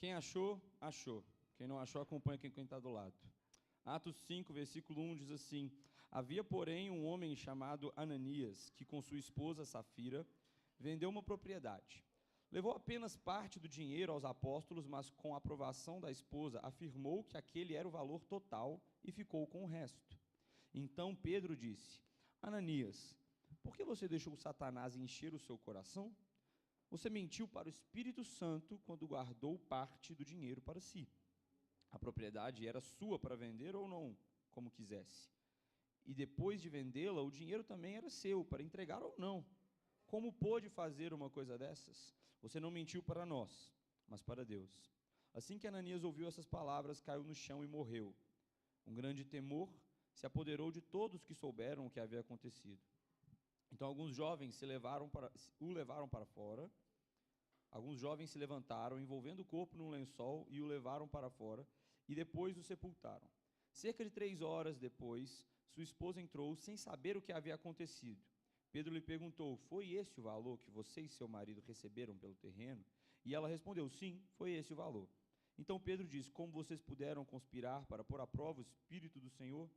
Quem achou, achou. Quem não achou, acompanha quem está do lado. Atos 5, versículo 1 diz assim: Havia, porém, um homem chamado Ananias, que com sua esposa Safira vendeu uma propriedade. Levou apenas parte do dinheiro aos apóstolos, mas com a aprovação da esposa, afirmou que aquele era o valor total e ficou com o resto. Então Pedro disse: Ananias, por que você deixou Satanás encher o seu coração? Você mentiu para o Espírito Santo quando guardou parte do dinheiro para si. A propriedade era sua para vender ou não, como quisesse. E depois de vendê-la, o dinheiro também era seu, para entregar ou não. Como pôde fazer uma coisa dessas? Você não mentiu para nós, mas para Deus. Assim que Ananias ouviu essas palavras, caiu no chão e morreu. Um grande temor se apoderou de todos que souberam o que havia acontecido. Então alguns jovens o levaram para fora. Alguns jovens se levantaram, envolvendo o corpo num lençol, e o levaram para fora, e depois o sepultaram. Cerca de 3 horas depois, sua esposa entrou, sem saber o que havia acontecido. Pedro lhe perguntou: foi esse o valor que você e seu marido receberam pelo terreno? E ela respondeu: sim, foi esse o valor. Então Pedro disse: como vocês puderam conspirar para pôr à prova o Espírito do Senhor?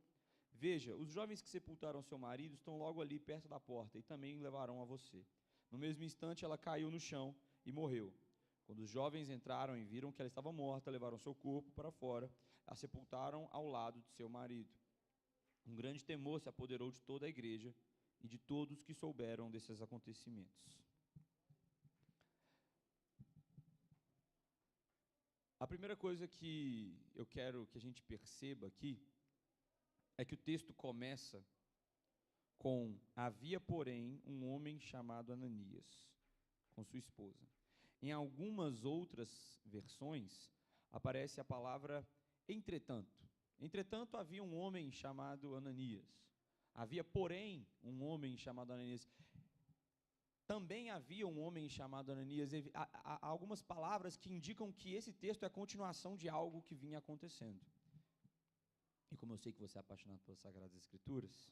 Veja, os jovens que sepultaram seu marido estão logo ali perto da porta, e também levarão a você. No mesmo instante, ela caiu no chão e morreu. Quando os jovens entraram e viram que ela estava morta, levaram seu corpo para fora, a sepultaram ao lado de seu marido. Um grande temor se apoderou de toda a igreja e de todos que souberam desses acontecimentos. A primeira coisa que eu quero que a gente perceba aqui é que o texto começa com: havia, porém, um homem chamado Ananias, com sua esposa. Em algumas outras versões, aparece a palavra entretanto. Entretanto, havia um homem chamado Ananias. Havia, porém, um homem chamado Ananias. Também havia um homem chamado Ananias. Há algumas palavras que indicam que esse texto é a continuação de algo que vinha acontecendo. E como eu sei que você é apaixonado pelas Sagradas Escrituras,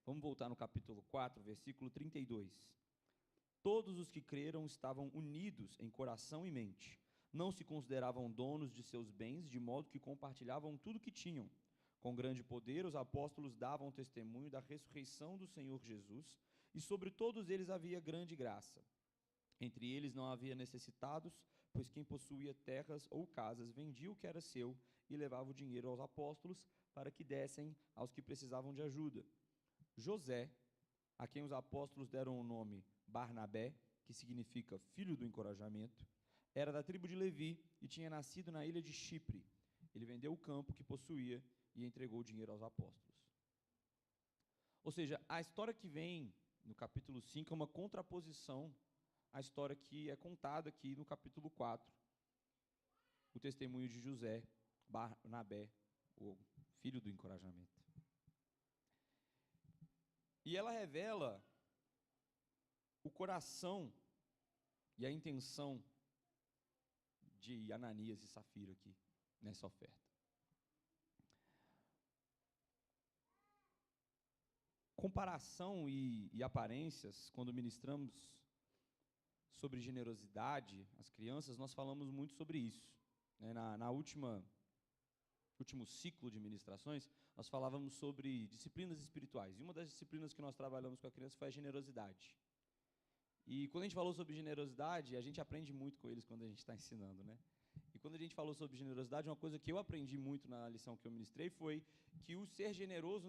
vamos voltar no capítulo 4, versículo 32. Todos os que creram estavam unidos em coração e mente. Não se consideravam donos de seus bens, de modo que compartilhavam tudo o que tinham. Com grande poder, os apóstolos davam testemunho da ressurreição do Senhor Jesus, e sobre todos eles havia grande graça. Entre eles não havia necessitados, pois quem possuía terras ou casas vendia o que era seu e levava o dinheiro aos apóstolos para que dessem aos que precisavam de ajuda. José, a quem os apóstolos deram o nome Barnabé, que significa filho do encorajamento, era da tribo de Levi e tinha nascido na ilha de Chipre. Ele vendeu o campo que possuía e entregou o dinheiro aos apóstolos. Ou seja, a história que vem no capítulo 5 é uma contraposição à história que é contada aqui no capítulo 4. O testemunho de José, Barnabé, o filho do encorajamento. E ela revela o coração e a intenção de Ananias e Safira aqui, nessa oferta. Comparação e aparências, quando ministramos sobre generosidade às crianças, nós falamos muito sobre isso. Na último ciclo de ministrações, nós falávamos sobre disciplinas espirituais. E uma das disciplinas que nós trabalhamos com a criança foi a generosidade. E quando a gente falou sobre generosidade, a gente aprende muito com eles quando a gente está ensinando, né? E quando a gente falou sobre generosidade, uma coisa que eu aprendi muito na lição que eu ministrei foi que o ser generoso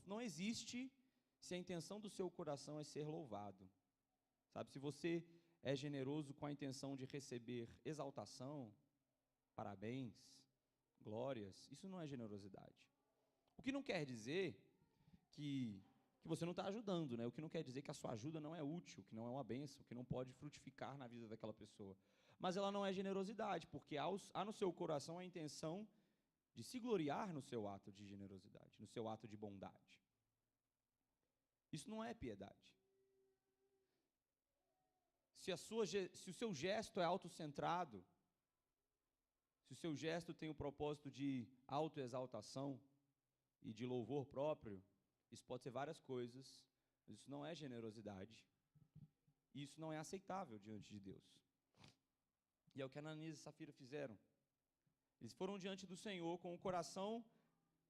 não existe se a intenção do seu coração é ser louvado. Sabe, se você é generoso com a intenção de receber exaltação, parabéns, glórias, isso não é generosidade. O que não quer dizer que você não está ajudando, né? O que não quer dizer que a sua ajuda não é útil, que não é uma bênção, que não pode frutificar na vida daquela pessoa. Mas ela não é generosidade, porque há no seu coração a intenção de se gloriar no seu ato de generosidade, no seu ato de bondade. Isso não é piedade. Se o seu gesto é autocentrado, se o seu gesto tem o propósito de autoexaltação e de louvor próprio, isso pode ser várias coisas, mas isso não é generosidade. E isso não é aceitável diante de Deus. E é o que Ananias e Safira fizeram. Eles foram diante do Senhor com o coração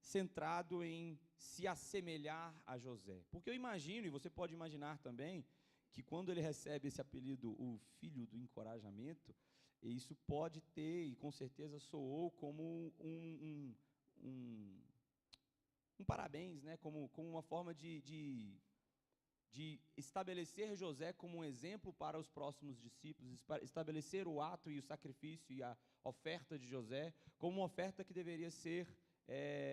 centrado em se assemelhar a José. Porque eu imagino, e você pode imaginar também, que quando ele recebe esse apelido, o filho do encorajamento, isso pode ter, e com certeza soou como um parabéns, né? como uma forma de estabelecer José como um exemplo para os próximos discípulos, estabelecer o ato e o sacrifício e a oferta de José como uma oferta que deveria ser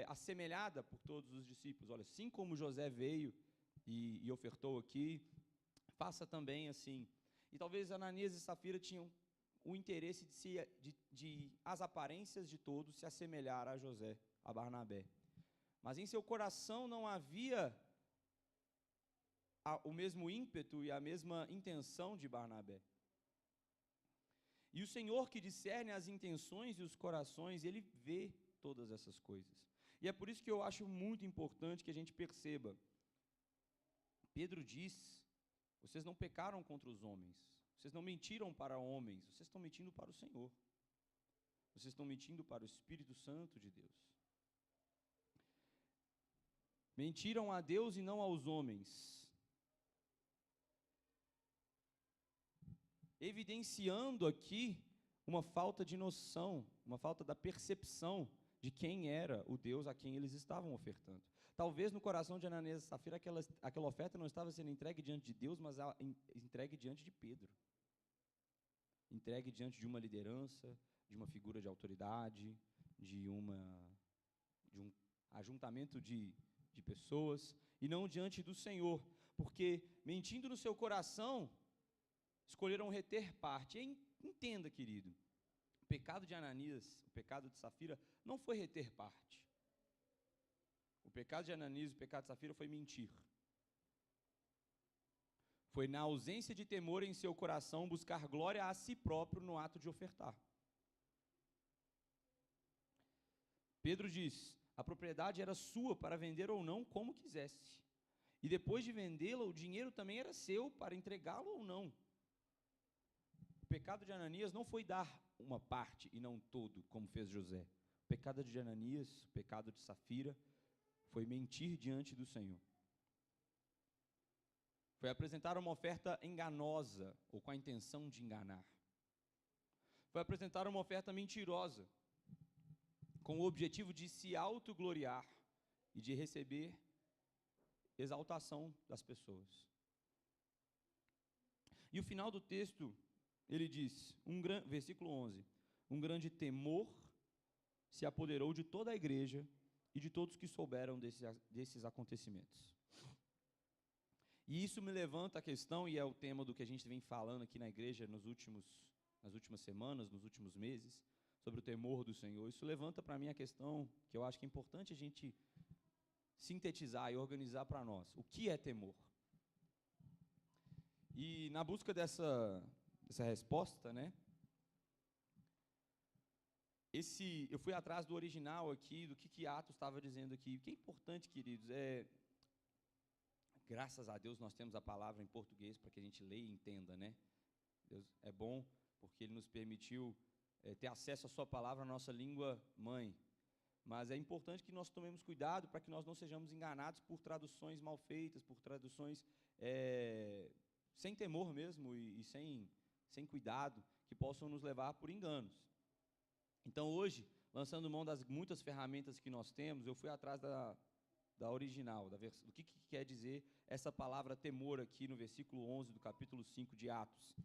assemelhada por todos os discípulos. Olha, assim como José veio e ofertou aqui, faça também assim. E talvez Ananias e Safira tinham o interesse de as aparências de todos se assemelhar a José, a Barnabé. Mas em seu coração não havia o mesmo ímpeto e a mesma intenção de Barnabé. E o Senhor, que discerne as intenções e os corações, Ele vê todas essas coisas. E é por isso que eu acho muito importante que a gente perceba. Pedro diz: vocês não pecaram contra os homens, vocês não mentiram para homens, vocês estão mentindo para o Senhor. Vocês estão mentindo para o Espírito Santo de Deus. Mentiram a Deus e não aos homens, evidenciando aqui uma falta de noção, uma falta da percepção de quem era o Deus a quem eles estavam ofertando. Talvez no coração de Ananias e Safira aquela oferta não estava sendo entregue diante de Deus, mas entregue diante de Pedro. Entregue diante de uma liderança, de uma figura de autoridade, de um ajuntamento de pessoas, e não diante do Senhor, porque mentindo no seu coração, escolheram reter parte. E entenda, querido, o pecado de Ananias, o pecado de Safira, não foi reter parte. O pecado de Ananias e o pecado de Safira foi mentir. Foi, na ausência de temor em seu coração, buscar glória a si próprio no ato de ofertar. Pedro diz: a propriedade era sua para vender ou não, como quisesse. E depois de vendê-la, o dinheiro também era seu para entregá-lo ou não. O pecado de Ananias não foi dar uma parte e não todo, como fez José. O pecado de Ananias, o pecado de Safira, foi mentir diante do Senhor. Foi apresentar uma oferta enganosa, ou com a intenção de enganar. Foi apresentar uma oferta mentirosa, com o objetivo de se autogloriar e de receber exaltação das pessoas. E o final do texto, ele diz, versículo 11, um grande temor se apoderou de toda a igreja e de todos que souberam desses acontecimentos. E isso me levanta a questão, e é o tema do que a gente vem falando aqui na igreja nas últimas semanas, nos últimos meses, sobre o temor do Senhor. Isso levanta para mim a questão que eu acho que é importante a gente sintetizar e organizar para nós. O que é temor? E na busca dessa resposta, né? Eu fui atrás do original aqui, do que Atos estava dizendo aqui. O que é importante, queridos, graças a Deus nós temos a palavra em português para que a gente leia e entenda, né? Deus é bom porque Ele nos permitiu ter acesso à sua palavra, à nossa língua mãe. Mas é importante que nós tomemos cuidado para que nós não sejamos enganados por traduções mal feitas, por traduções sem temor mesmo e sem cuidado, que possam nos levar por enganos. Então hoje, lançando mão das muitas ferramentas que nós temos, eu fui atrás da original, do que quer dizer essa palavra temor aqui no versículo 11 do capítulo 5 de Atos.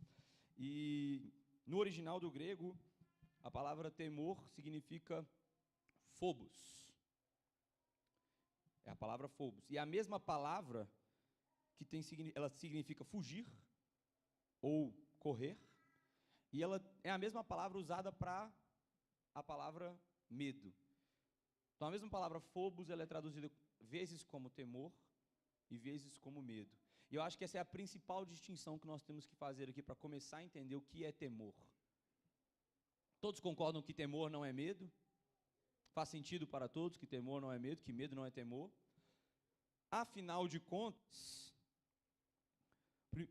E no original do grego, a palavra temor significa phobos. É a palavra phobos. E a mesma palavra ela significa fugir ou correr, e ela é a mesma palavra usada para a palavra medo. Então a mesma palavra phobos, ela é traduzida vezes como temor e vezes como medo. E eu acho que essa é a principal distinção que nós temos que fazer aqui para começar a entender o que é temor. Todos concordam que temor não é medo? Faz sentido para todos que temor não é medo, que medo não é temor? Afinal de contas,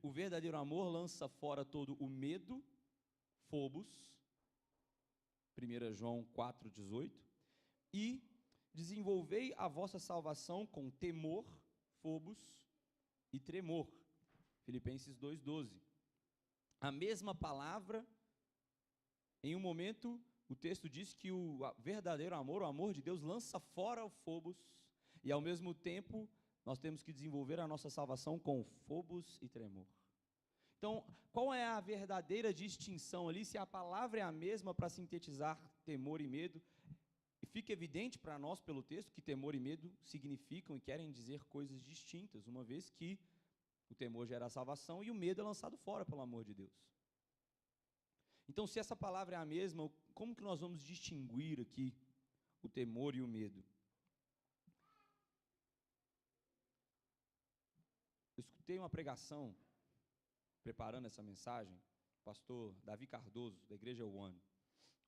o verdadeiro amor lança fora todo o medo, phobos, 1 João 4,18, e desenvolvei a vossa salvação com temor, fobos e tremor, Filipenses 2,12. A mesma palavra, em um momento, o texto diz que o verdadeiro amor, o amor de Deus, lança fora o fobos, e ao mesmo tempo, nós temos que desenvolver a nossa salvação com fobos e tremor. Então, qual é a verdadeira distinção ali, se a palavra é a mesma para sintetizar temor e medo? E fica evidente para nós, pelo texto, que temor e medo significam e querem dizer coisas distintas, uma vez que o temor gera a salvação e o medo é lançado fora pelo amor de Deus. Então, se essa palavra é a mesma, como que nós vamos distinguir aqui o temor e o medo? Eu escutei uma pregação, preparando essa mensagem, o pastor Davi Cardoso, da Igreja One,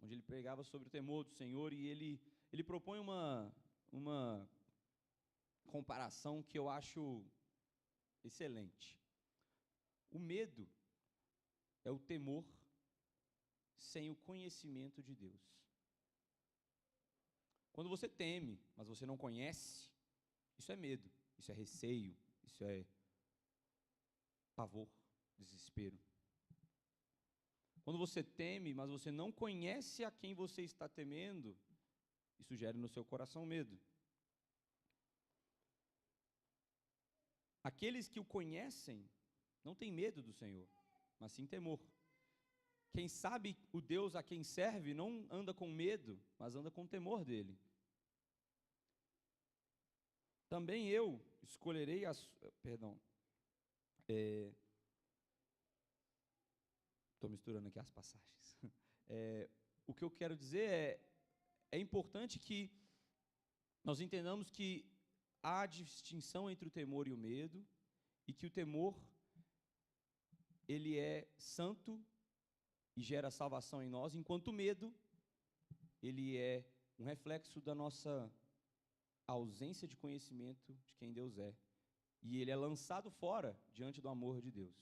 onde ele pregava sobre o temor do Senhor, e ele propõe uma comparação que eu acho excelente. O medo é o temor sem o conhecimento de Deus. Quando você teme, mas você não conhece, isso é medo, isso é receio, isso é pavor, desespero. Quando você teme, mas você não conhece a quem você está temendo, isso gera no seu coração medo. Aqueles que o conhecem não têm medo do Senhor, mas sim temor. Quem sabe o Deus a quem serve não anda com medo, mas anda com temor dele. Também eu escolherei estou misturando aqui as passagens. O que eu quero dizer é importante que nós entendamos que há distinção entre o temor e o medo, e que o temor, ele é santo e gera salvação em nós, enquanto o medo, ele é um reflexo da nossa ausência de conhecimento de quem Deus é, e ele é lançado fora diante do amor de Deus.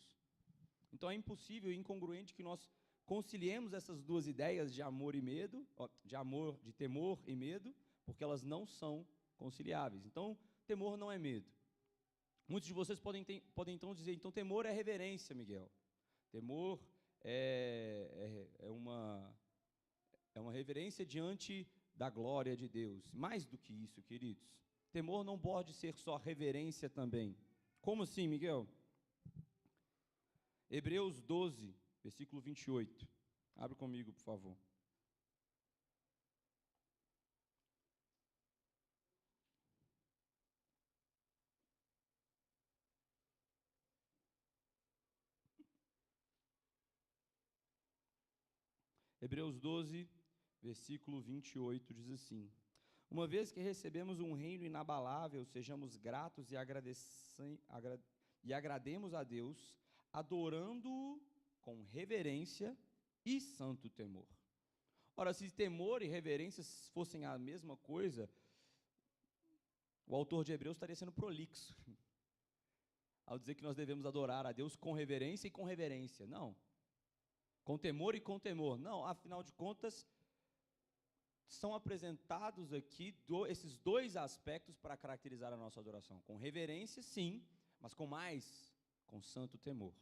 Então é impossível e incongruente que nós conciliemos essas duas ideias de amor e medo, de temor e medo, porque elas não são conciliáveis. Então, temor não é medo. Muitos de vocês podem então dizer, então temor é reverência, Miguel. Temor é uma reverência diante da glória de Deus. Mais do que isso, queridos. Temor não pode ser só reverência também. Como assim, Miguel? Hebreus 12, versículo 28. Abre comigo, por favor. Hebreus 12, versículo 28, diz assim: uma vez que recebemos um reino inabalável, sejamos gratos e agrademos a Deus, adorando-o com reverência e santo temor. Ora, se temor e reverência fossem a mesma coisa, o autor de Hebreus estaria sendo prolixo ao dizer que nós devemos adorar a Deus com reverência e com reverência. Não. Com temor e com temor. Não, afinal de contas, são apresentados aqui esses dois aspectos para caracterizar a nossa adoração. Com reverência, sim, mas com santo temor.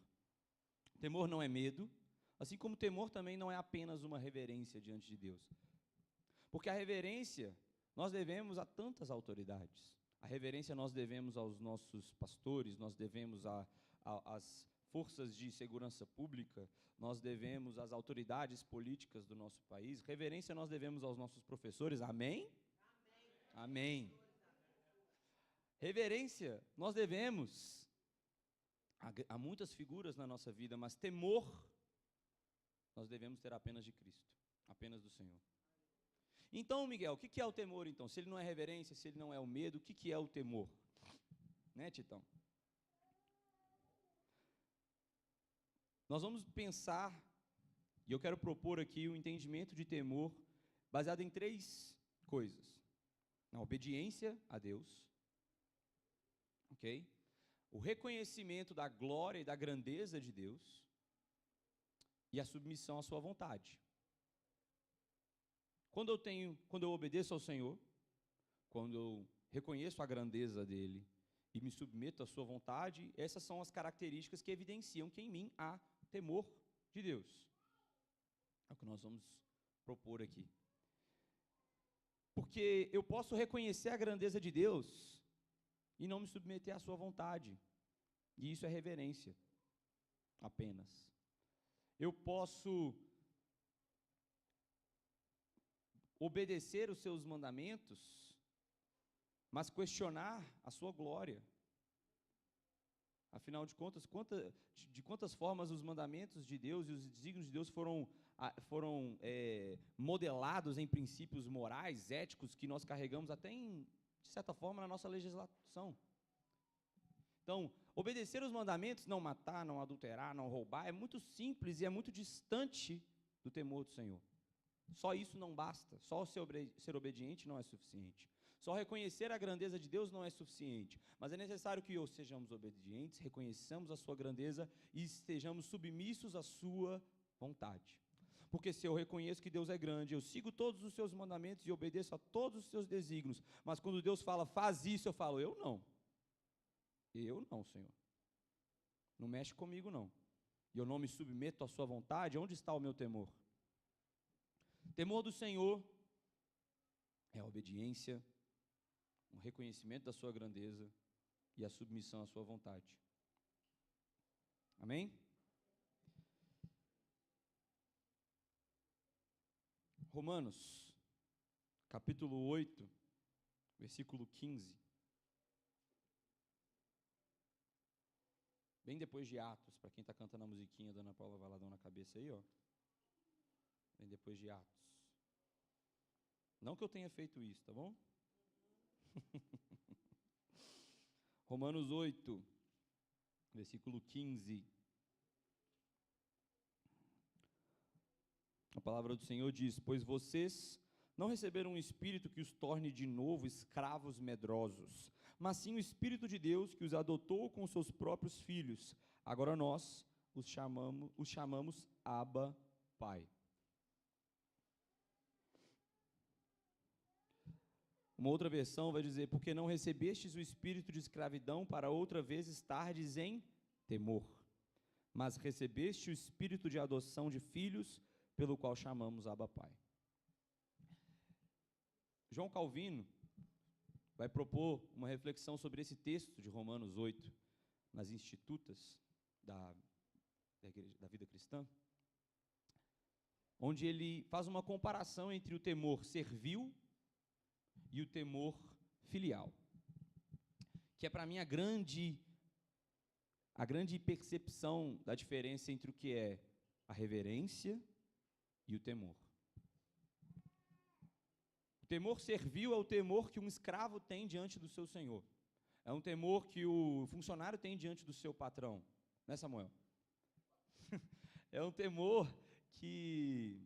Temor não é medo, assim como temor também não é apenas uma reverência diante de Deus. Porque a reverência nós devemos a tantas autoridades. A reverência nós devemos aos nossos pastores, nós devemos às forças de segurança pública, nós devemos às autoridades políticas do nosso país. Reverência nós devemos aos nossos professores. Amém? Amém. Reverência nós devemos a muitas figuras na nossa vida, mas temor nós devemos ter apenas de Cristo, apenas do Senhor. Então, Miguel, o que é o temor, então? Se ele não é reverência, se ele não é o medo, o que é o temor? Né, Titão? Nós vamos pensar, e eu quero propor aqui o entendimento de temor baseado em 3 coisas. A obediência a Deus, ok? O reconhecimento da glória e da grandeza de Deus e a submissão à sua vontade. Quando eu obedeço ao Senhor, quando eu reconheço a grandeza dele e me submeto à sua vontade, essas são as características que evidenciam que em mim há temor de Deus. É o que nós vamos propor aqui. Porque eu posso reconhecer a grandeza de Deus e não me submeter à sua vontade. E isso é reverência, apenas. Eu posso obedecer os seus mandamentos, mas questionar a sua glória. Afinal de contas, de quantas formas os mandamentos de Deus e os desígnios de Deus foram modelados em princípios morais, éticos, que nós carregamos até, de certa forma, na nossa legislação. Então, obedecer os mandamentos, não matar, não adulterar, não roubar, é muito simples e é muito distante do temor do Senhor. Só isso não basta, só ser obediente não é suficiente. Só reconhecer a grandeza de Deus não é suficiente, mas é necessário que sejamos obedientes, reconheçamos a sua grandeza e estejamos submissos à sua vontade. Porque se eu reconheço que Deus é grande, eu sigo todos os seus mandamentos e obedeço a todos os seus desígnios, mas quando Deus fala, faz isso, eu falo, eu não, Senhor. Não mexe comigo, não. E eu não me submeto à sua vontade, onde está o meu temor? Temor do Senhor é a obediência, o reconhecimento da sua grandeza e a submissão à sua vontade. Amém? Romanos, capítulo 8, versículo 15. Bem depois de Atos, para quem está cantando a musiquinha da Ana Paula Valadão na cabeça aí, ó. Bem depois de Atos. Não que eu tenha feito isso, tá bom? Romanos 8, versículo 15. A palavra do Senhor diz: pois vocês não receberam um espírito que os torne de novo escravos medrosos, mas sim o Espírito de Deus que os adotou com seus próprios filhos. Agora nós os chamamos Abba, Pai. Uma outra versão vai dizer: porque não recebestes o espírito de escravidão para outra vez estardes em temor, mas recebeste o espírito de adoção de filhos, pelo qual chamamos Abba, Pai. João Calvino vai propor uma reflexão sobre esse texto de Romanos 8, nas institutas da vida cristã, onde ele faz uma comparação entre o temor servil e o temor filial, que é para mim a grande percepção da diferença entre o que é a reverência e o temor. O temor servil é o temor que um escravo tem diante do seu senhor. É um temor que o funcionário tem diante do seu patrão. Né, Samuel? É um temor que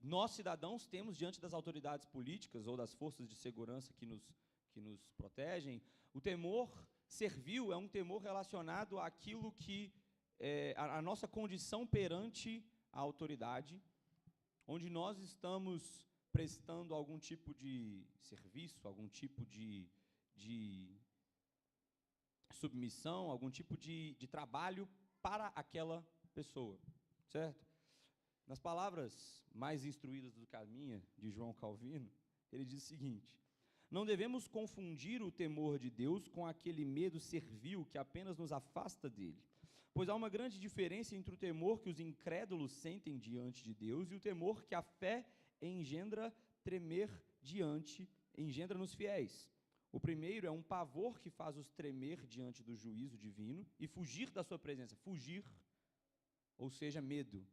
nós, cidadãos, temos diante das autoridades políticas ou das forças de segurança que nos protegem. O temor servil é um temor relacionado àquilo que a nossa condição perante a autoridade, onde nós estamos prestando algum tipo de serviço, algum tipo de submissão, algum tipo de trabalho para aquela pessoa, certo? Nas palavras mais instruídas do que a minha, de João Calvino, ele diz o seguinte: não devemos confundir o temor de Deus com aquele medo servil que apenas nos afasta dele, pois há uma grande diferença entre o temor que os incrédulos sentem diante de Deus e o temor que a fé engendra nos fiéis. O primeiro é um pavor que faz os tremer diante do juízo divino e fugir da sua presença. Fugir, ou seja, medo.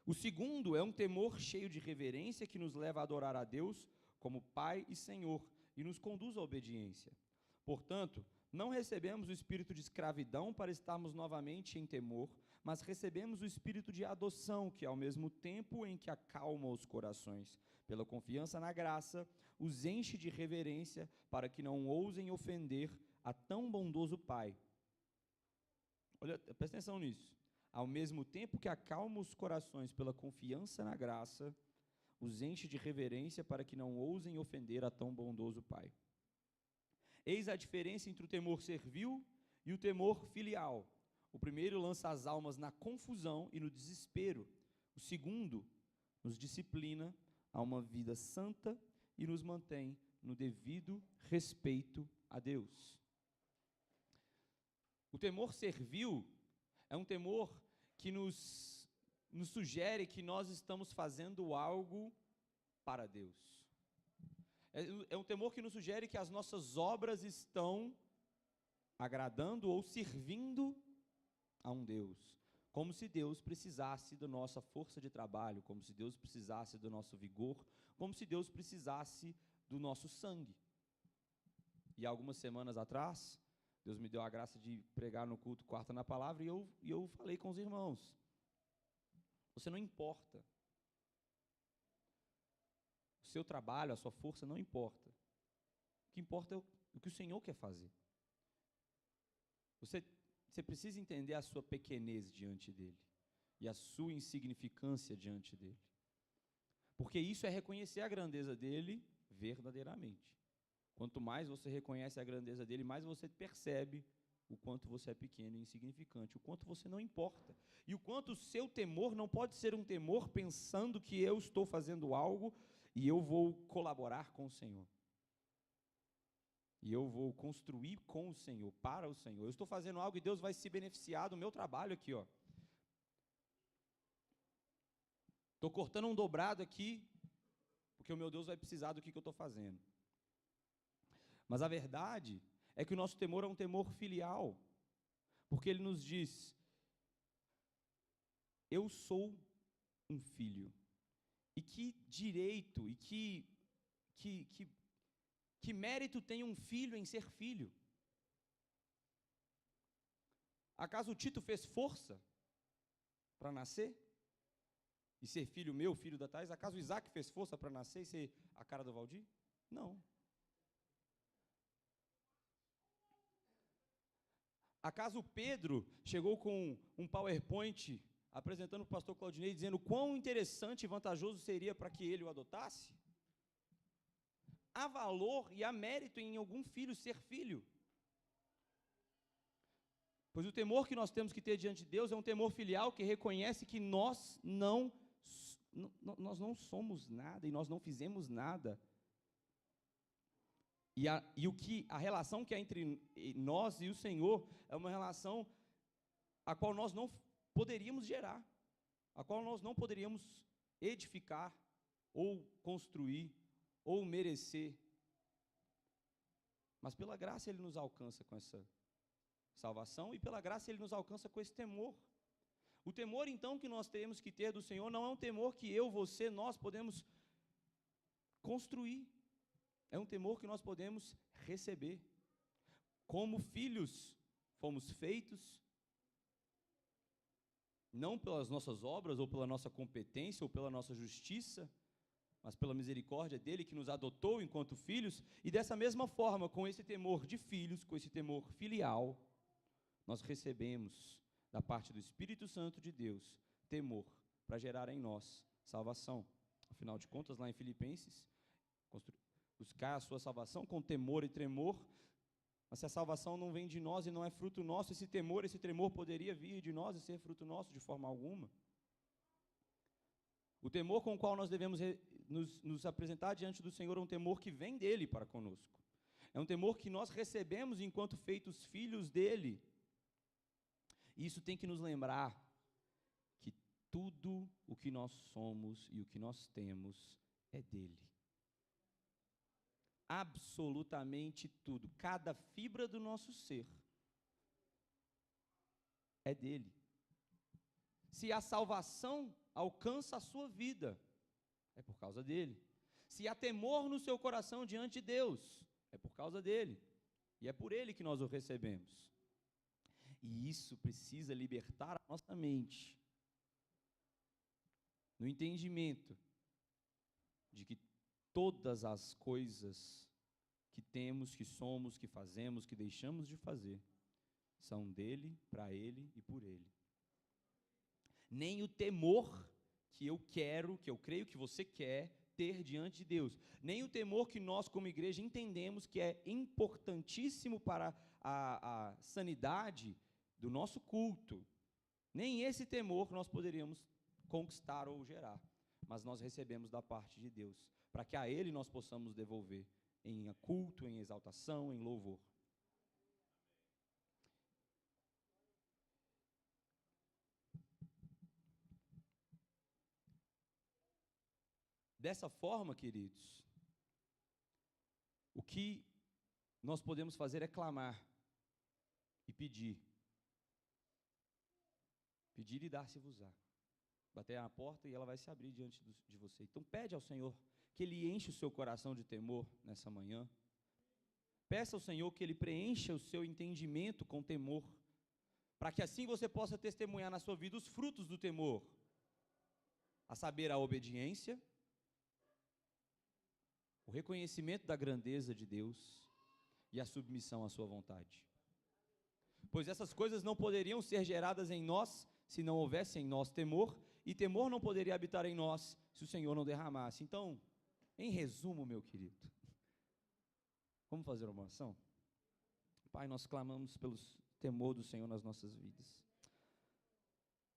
O segundo é um temor cheio de reverência que nos leva a adorar a Deus como Pai e Senhor e nos conduz à obediência. Portanto, não recebemos o espírito de escravidão para estarmos novamente em temor, mas recebemos o espírito de adoção, que ao mesmo tempo em que acalma os corações, pela confiança na graça, os enche de reverência para que não ousem ofender a tão bondoso Pai. Olha, presta atenção nisso. ao mesmo tempo que acalma os corações pela confiança na graça, os enche de reverência para que não ousem ofender a tão bondoso Pai. Eis a diferença entre o temor servil e o temor filial. O primeiro lança as almas na confusão e no desespero. O segundo nos disciplina a uma vida santa e nos mantém no devido respeito a Deus. O temor servil é um temor que nos sugere que nós estamos fazendo algo para Deus. É um temor que nos sugere que as nossas obras estão agradando ou servindo a um Deus. Como se Deus precisasse da nossa força de trabalho, como se Deus precisasse do nosso vigor, como se Deus precisasse do nosso sangue. E algumas semanas atrás, Deus me deu a graça de pregar no culto Quarta na Palavra, e eu falei com os irmãos: você não importa. O seu trabalho, a sua força não importa. O que importa é o que o Senhor quer fazer. Você precisa entender a sua pequenez diante dEle e a sua insignificância diante dEle. Porque isso é reconhecer a grandeza dEle verdadeiramente. Quanto mais você reconhece a grandeza dEle, mais você percebe o quanto você é pequeno e insignificante, o quanto você não importa. E o quanto o seu temor não pode ser um temor pensando que eu estou fazendo algo e eu vou colaborar com o Senhor. E eu vou construir com o Senhor, para o Senhor. Eu estou fazendo algo e Deus vai se beneficiar do meu trabalho aqui, ó. Estou cortando um dobrado aqui, porque o meu Deus vai precisar do que eu estou fazendo. Mas a verdade é que o nosso temor é um temor filial, porque Ele nos diz: eu sou um filho. E que direito, e que mérito tem um filho em ser filho? Acaso o Tito fez força para nascer e ser filho meu, filho da Thais? Acaso o Isaac fez força para nascer e ser a cara do Valdir? Não. Acaso o Pedro chegou com um PowerPoint apresentando para o pastor Claudinei, dizendo quão interessante e vantajoso seria para que ele o adotasse? Há valor e há mérito em algum filho ser filho. Pois o temor que nós temos que ter diante de Deus é um temor filial que reconhece que nós não somos nada e nós não fizemos nada. E a relação que há entre nós e o Senhor é uma relação a qual nós não poderíamos gerar, a qual nós não poderíamos edificar, ou construir, ou merecer. Mas pela graça Ele nos alcança com essa salvação, e pela graça Ele nos alcança com esse temor. O temor, então, que nós temos que ter do Senhor não é um temor que eu, você, nós podemos construir. É um temor que nós podemos receber. Como filhos, fomos feitos, não pelas nossas obras, ou pela nossa competência, ou pela nossa justiça, mas pela misericórdia dEle que nos adotou enquanto filhos, e dessa mesma forma, com esse temor de filhos, com esse temor filial, nós recebemos da parte do Espírito Santo de Deus temor para gerar em nós salvação. Afinal de contas, lá em Filipenses, buscar a sua salvação com temor e tremor. Mas se a salvação não vem de nós e não é fruto nosso, esse tremor poderia vir de nós e ser fruto nosso de forma alguma. O temor com o qual nós devemos nos apresentar diante do Senhor é um temor que vem dEle para conosco. É um temor que nós recebemos enquanto feitos filhos dEle. E isso tem que nos lembrar que tudo o que nós somos e o que nós temos é dEle. Absolutamente tudo, cada fibra do nosso ser é dEle. Se a salvação alcança a sua vida, é por causa dEle. Se há temor no seu coração diante de Deus, é por causa dEle. E é por Ele que nós o recebemos. E isso precisa libertar a nossa mente no entendimento de que todas as coisas que temos, que somos, que fazemos, que deixamos de fazer, são dEle, para Ele e por Ele. nem o temor que eu quero, que eu creio que você quer ter diante de Deus, nem o temor que nós como igreja entendemos que é importantíssimo para a sanidade do nosso culto, nem esse temor nós poderíamos conquistar ou gerar, mas nós recebemos da parte de Deus, para que a Ele nós possamos devolver em culto, em exaltação, em louvor. Dessa forma, queridos, o que nós podemos fazer é clamar e pedir. Pedir e dar-se-vos-á. Bater na porta e ela vai se abrir diante de você. Então pede ao Senhor que Ele enche o seu coração de temor nessa manhã. Peça ao Senhor que Ele preencha o seu entendimento com temor, para que assim você possa testemunhar na sua vida os frutos do temor, a saber, a obediência, o reconhecimento da grandeza de Deus e a submissão à sua vontade. Pois essas coisas não poderiam ser geradas em nós se não houvesse em nós temor, e temor não poderia habitar em nós se o Senhor não derramasse. Então, em resumo, meu querido, vamos fazer uma oração? Pai, nós clamamos pelo temor do Senhor nas nossas vidas.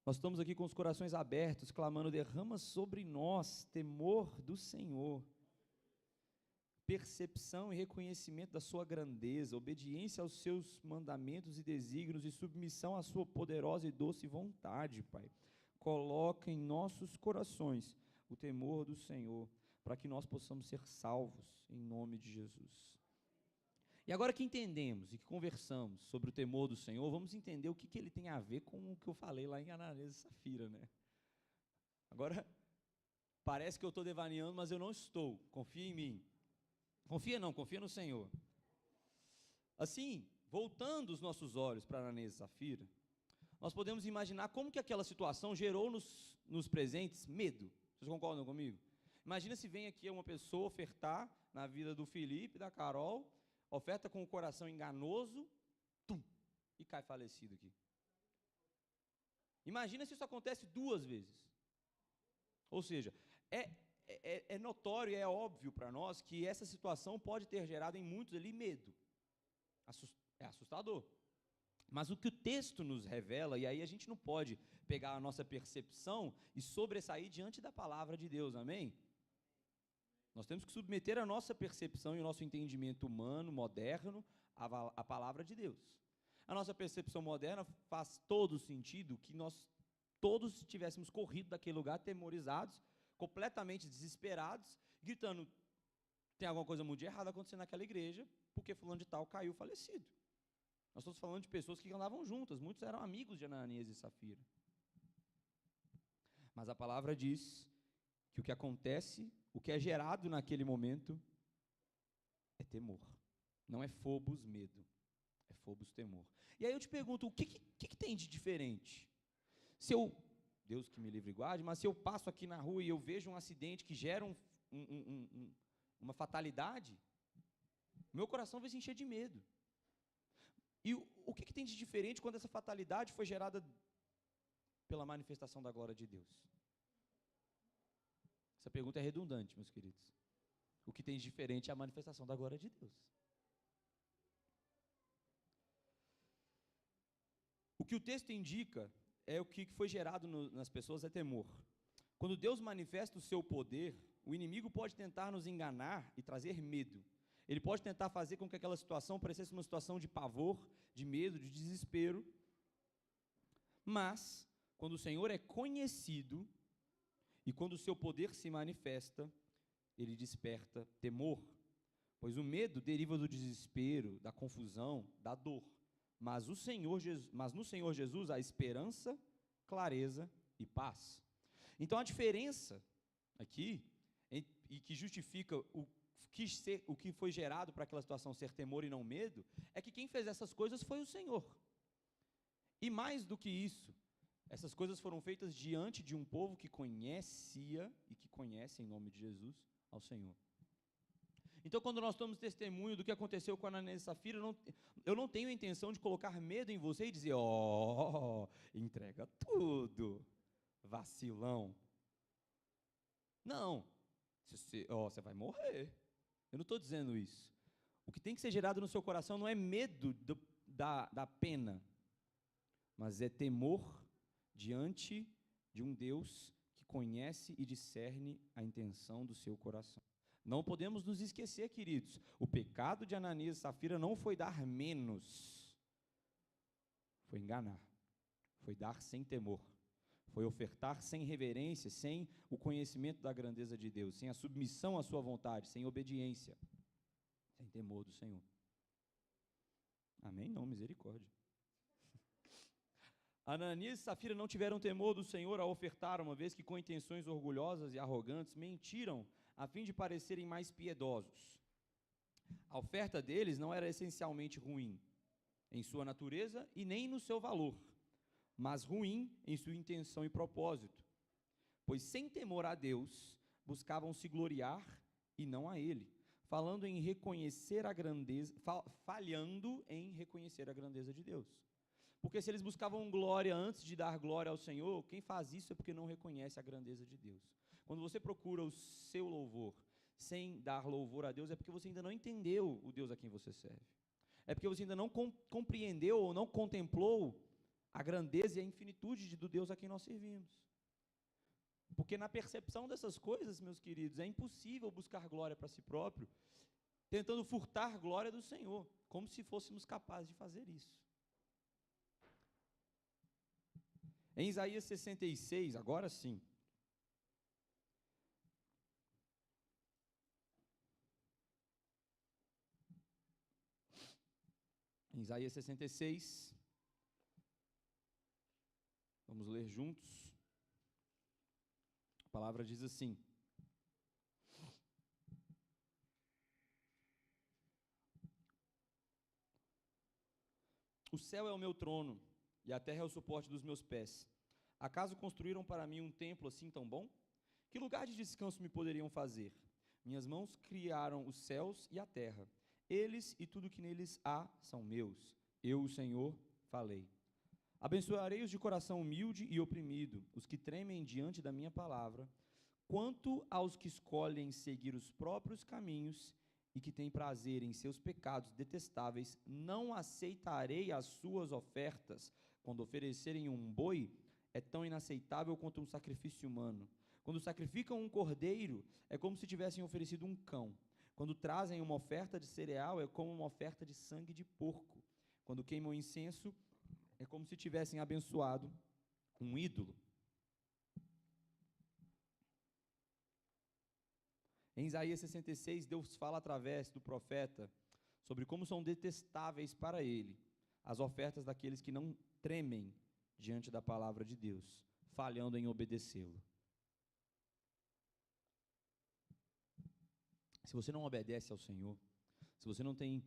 Nós estamos aqui com os corações abertos, clamando: derrama sobre nós temor do Senhor, percepção e reconhecimento da sua grandeza, obediência aos seus mandamentos e desígnios e submissão à sua poderosa e doce vontade, Pai. Coloca em nossos corações o temor do Senhor, para que nós possamos ser salvos, em nome de Jesus. E agora que entendemos e que conversamos sobre o temor do Senhor, vamos entender o que ele tem a ver com o que eu falei lá em Ananias e Safira, né? Agora, parece que eu estou devaneando, mas eu não estou. Confia em mim. Confia não, confia no Senhor. Assim, voltando os nossos olhos para Ananias e Safira, nós podemos imaginar como que aquela situação gerou nos presentes medo. Vocês concordam comigo? Imagina se vem aqui uma pessoa ofertar na vida do Felipe, da Carol, oferta com o coração enganoso, e cai falecido aqui. Imagina se isso acontece 2 vezes. Ou seja, é notório e é óbvio para nós que essa situação pode ter gerado em muitos ali medo. É assustador. Mas o que o texto nos revela, e aí a gente não pode pegar a nossa percepção e sobressair diante da palavra de Deus, amém? Nós temos que submeter a nossa percepção e o nosso entendimento humano, moderno, à palavra de Deus. A nossa percepção moderna faz todo sentido que nós todos tivéssemos corrido daquele lugar atemorizados, completamente desesperados, gritando: tem alguma coisa muito errada acontecendo naquela igreja, porque fulano de tal caiu falecido. Nós estamos falando de pessoas que andavam juntas, muitos eram amigos de Ananias e Safira. Mas a palavra diz que o que acontece, o que é gerado naquele momento, é temor. Não é phobos, medo, é phobos, temor. E aí eu te pergunto, o que tem de diferente? Se eu, Deus que me livre e guarde, mas se eu passo aqui na rua e eu vejo um acidente que gera uma fatalidade, meu coração vai se encher de medo. E o que tem de diferente quando essa fatalidade foi gerada pela manifestação da glória de Deus? Essa pergunta é redundante, meus queridos. O que tem de diferente é a manifestação da glória de Deus. O que o texto indica é o que foi gerado nas pessoas é temor. Quando Deus manifesta o seu poder, o inimigo pode tentar nos enganar e trazer medo. Ele pode tentar fazer com que aquela situação parecesse uma situação de pavor, de medo, de desespero. Mas, quando o Senhor é conhecido e quando o seu poder se manifesta, ele desperta temor. Pois o medo deriva do desespero, da confusão, da dor. Mas no Senhor Jesus há esperança, clareza e paz. Então a diferença aqui, e que justifica o que foi gerado para aquela situação ser temor e não medo, é que quem fez essas coisas foi o Senhor. E mais do que isso, essas coisas foram feitas diante de um povo que conhecia e que conhece, em nome de Jesus, ao Senhor. Então, quando nós tomamos testemunho do que aconteceu com Ananias e Safira, eu não tenho a intenção de colocar medo em você e dizer: entrega tudo. vacilão. Não, você vai morrer. Eu não estou dizendo isso. O que tem que ser gerado no seu coração não é medo da pena, mas é temor diante de um Deus que conhece e discerne a intenção do seu coração. Não podemos nos esquecer, queridos, o pecado de Ananias e Safira não foi dar menos, foi enganar, foi dar sem temor, foi ofertar sem reverência, sem o conhecimento da grandeza de Deus, sem a submissão à sua vontade, sem obediência, sem temor do Senhor. Amém? Não, misericórdia. Ananias e Safira não tiveram temor do Senhor ao ofertar, uma vez que com intenções orgulhosas e arrogantes mentiram a fim de parecerem mais piedosos. A oferta deles não era essencialmente ruim em sua natureza e nem no seu valor, mas ruim em sua intenção e propósito, pois sem temor a Deus, buscavam se gloriar e não a Ele, falhando em reconhecer a grandeza de Deus. Porque se eles buscavam glória antes de dar glória ao Senhor, quem faz isso é porque não reconhece a grandeza de Deus. Quando você procura o seu louvor sem dar louvor a Deus, é porque você ainda não entendeu o Deus a quem você serve. É porque você ainda não compreendeu ou não contemplou a grandeza e a infinitude do Deus a quem nós servimos. Porque na percepção dessas coisas, meus queridos, é impossível buscar glória para si próprio, tentando furtar glória do Senhor, como se fôssemos capazes de fazer isso. Em Isaías 66, agora sim, em Isaías 66, vamos ler juntos. A palavra diz assim: o céu é o meu trono, e a terra é o suporte dos meus pés. Acaso construíram para mim um templo assim tão bom? Que lugar de descanso me poderiam fazer? Minhas mãos criaram os céus e a terra. Eles e tudo que neles há são meus. Eu, o Senhor, falei. Abençoarei os de coração humilde e oprimido, os que tremem diante da minha palavra. Quanto aos que escolhem seguir os próprios caminhos e que têm prazer em seus pecados detestáveis, não aceitarei as suas ofertas. Quando oferecerem um boi, é tão inaceitável quanto um sacrifício humano. Quando sacrificam um cordeiro, é como se tivessem oferecido um cão. Quando trazem uma oferta de cereal, é como uma oferta de sangue de porco. Quando queimam incenso, é como se tivessem abençoado um ídolo. Em Isaías 66, Deus fala através do profeta sobre como são detestáveis para ele as ofertas daqueles que não tremem diante da palavra de Deus, falhando em obedecê-lo. Se você não obedece ao Senhor, se você não tem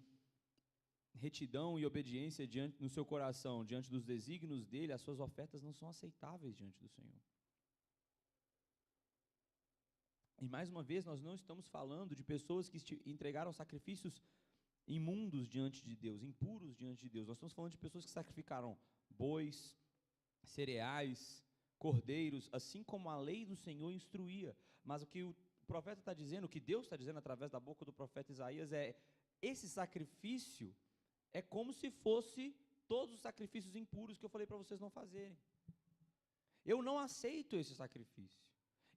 retidão e obediência no seu coração, diante dos desígnios dele, as suas ofertas não são aceitáveis diante do Senhor. E mais uma vez, nós não estamos falando de pessoas que entregaram sacrifícios imundos diante de Deus, impuros diante de Deus. Nós estamos falando de pessoas que sacrificaram bois, cereais, cordeiros, assim como a lei do Senhor instruía. Mas o que o profeta está dizendo, o que Deus está dizendo através da boca do profeta Isaías é: esse sacrifício é como se fosse todos os sacrifícios impuros que eu falei para vocês não fazerem. Eu não aceito esse sacrifício.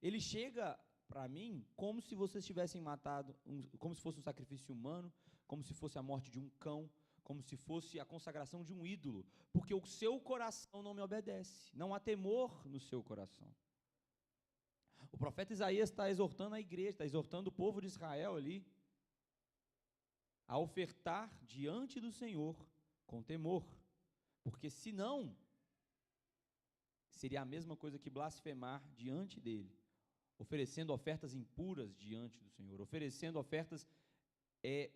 Ele chega para mim como se vocês tivessem matado, como se fosse um sacrifício humano, como se fosse a morte de um cão, como se fosse a consagração de um ídolo, porque o seu coração não me obedece, não há temor no seu coração. O profeta Isaías está exortando a igreja, está exortando o povo de Israel ali, a ofertar diante do Senhor com temor, porque senão, seria a mesma coisa que blasfemar diante dele, oferecendo ofertas impuras diante do Senhor, oferecendo ofertas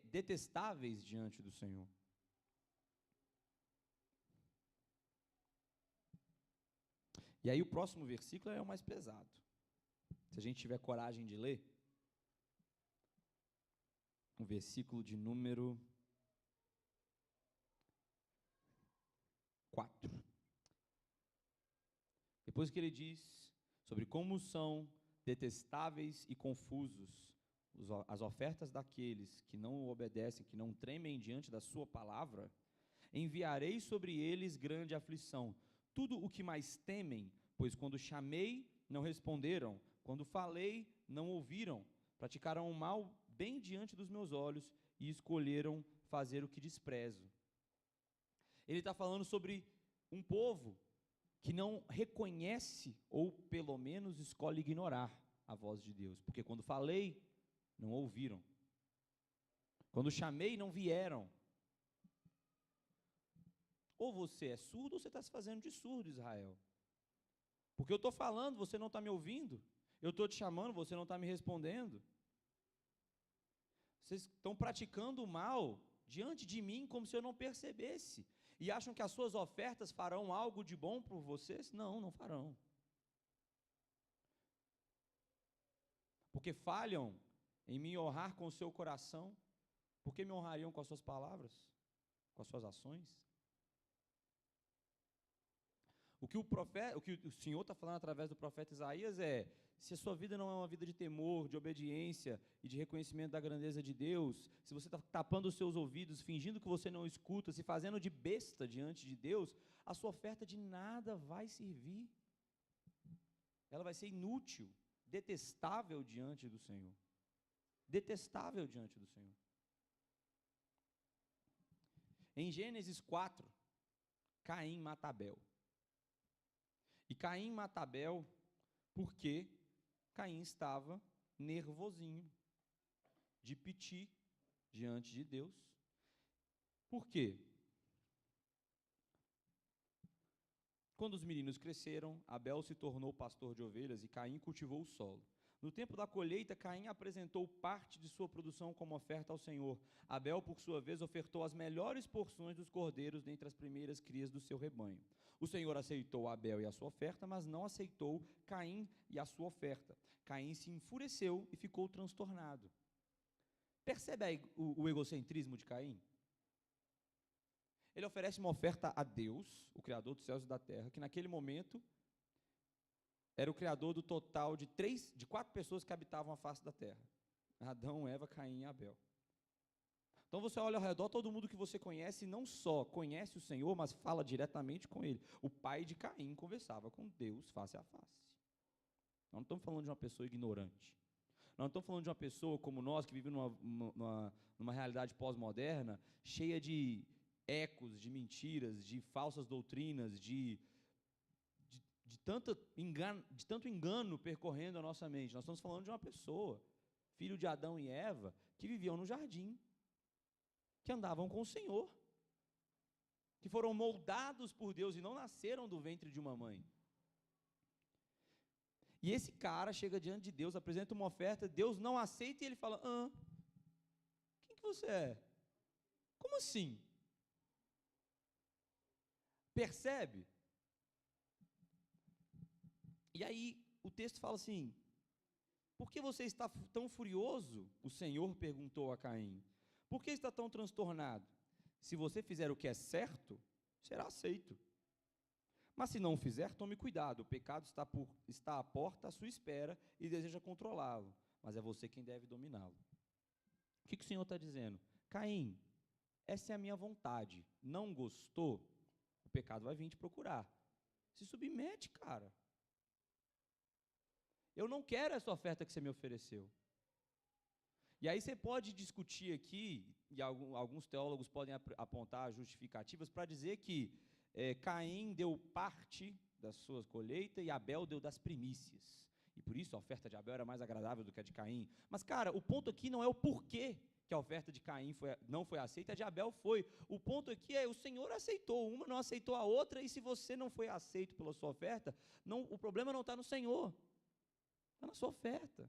detestáveis diante do Senhor. E aí o próximo versículo é o mais pesado. Se a gente tiver coragem de ler, o versículo de número 4. Depois que ele diz sobre como são detestáveis e confusos as ofertas daqueles que não o obedecem, que não tremem diante da sua palavra, enviarei sobre eles grande aflição. Tudo o que mais temem, pois quando chamei, não responderam, quando falei, não ouviram, praticaram o mal bem diante dos meus olhos e escolheram fazer o que desprezo. Ele está falando sobre um povo que não reconhece, ou pelo menos escolhe ignorar a voz de Deus, porque quando falei, não ouviram, quando chamei, não vieram. Ou você é surdo, ou você está se fazendo de surdo, Israel, porque eu estou falando, você não está me ouvindo, eu estou te chamando, você não está me respondendo, vocês estão praticando o mal diante de mim, como se eu não percebesse, e acham que as suas ofertas farão algo de bom por vocês? Não, não farão, porque falham em me honrar com o seu coração. Por que me honrariam com as suas palavras, com as suas ações? O que o Senhor está falando através do profeta Isaías é: se a sua vida não é uma vida de temor, de obediência e de reconhecimento da grandeza de Deus, se você está tapando os seus ouvidos, fingindo que você não escuta, se fazendo de besta diante de Deus, a sua oferta de nada vai servir. Ela vai ser inútil, detestável diante do Senhor. Detestável diante do Senhor. Em Gênesis 4, Caim mata Abel. E Caim mata Abel porque Caim estava nervosinho, de piti, diante de Deus. Por quê? Quando os meninos cresceram, Abel se tornou pastor de ovelhas e Caim cultivou o solo. No tempo da colheita, Caim apresentou parte de sua produção como oferta ao Senhor. Abel, por sua vez, ofertou as melhores porções dos cordeiros dentre as primeiras crias do seu rebanho. O Senhor aceitou Abel e a sua oferta, mas não aceitou Caim e a sua oferta. Caim se enfureceu e ficou transtornado. Percebe o egocentrismo de Caim? Ele oferece uma oferta a Deus, o Criador dos céus e da terra, que naquele momento era o Criador do total de 4 pessoas que habitavam a face da terra: Adão, Eva, Caim e Abel. Então você olha ao redor, todo mundo que você conhece não só conhece o Senhor, mas fala diretamente com Ele. O pai de Caim conversava com Deus face a face. Nós não estamos falando de uma pessoa ignorante. Nós não estamos falando de uma pessoa como nós, que vive numa realidade pós-moderna, cheia de ecos, de mentiras, de falsas doutrinas, de tanto engano percorrendo a nossa mente. Nós estamos falando de uma pessoa, filho de Adão e Eva, que viviam no jardim, que andavam com o Senhor, que foram moldados por Deus e não nasceram do ventre de uma mãe. E esse cara chega diante de Deus, apresenta uma oferta, Deus não aceita e ele fala: quem que você é? Como assim? Percebe? E aí o texto fala assim: por que você está tão furioso? O Senhor perguntou a Caim. Por que está tão transtornado? Se você fizer o que é certo, será aceito. Mas se não o fizer, tome cuidado, o pecado está à porta à sua espera e deseja controlá-lo, mas é você quem deve dominá-lo. O que o Senhor está dizendo? Caim, essa é a minha vontade. Não gostou? O pecado vai vir te procurar. Se submete, cara. Eu não quero essa oferta que você me ofereceu. E aí você pode discutir aqui, e alguns teólogos podem apontar justificativas para dizer que Caim deu parte da sua colheita e Abel deu das primícias. E por isso a oferta de Abel era mais agradável do que a de Caim. Mas, cara, o ponto aqui não é o porquê que a oferta de Caim não foi aceita, a de Abel foi. O ponto aqui é: o Senhor aceitou uma, não aceitou a outra, e se você não foi aceito pela sua oferta, o problema não está no Senhor, está na sua oferta,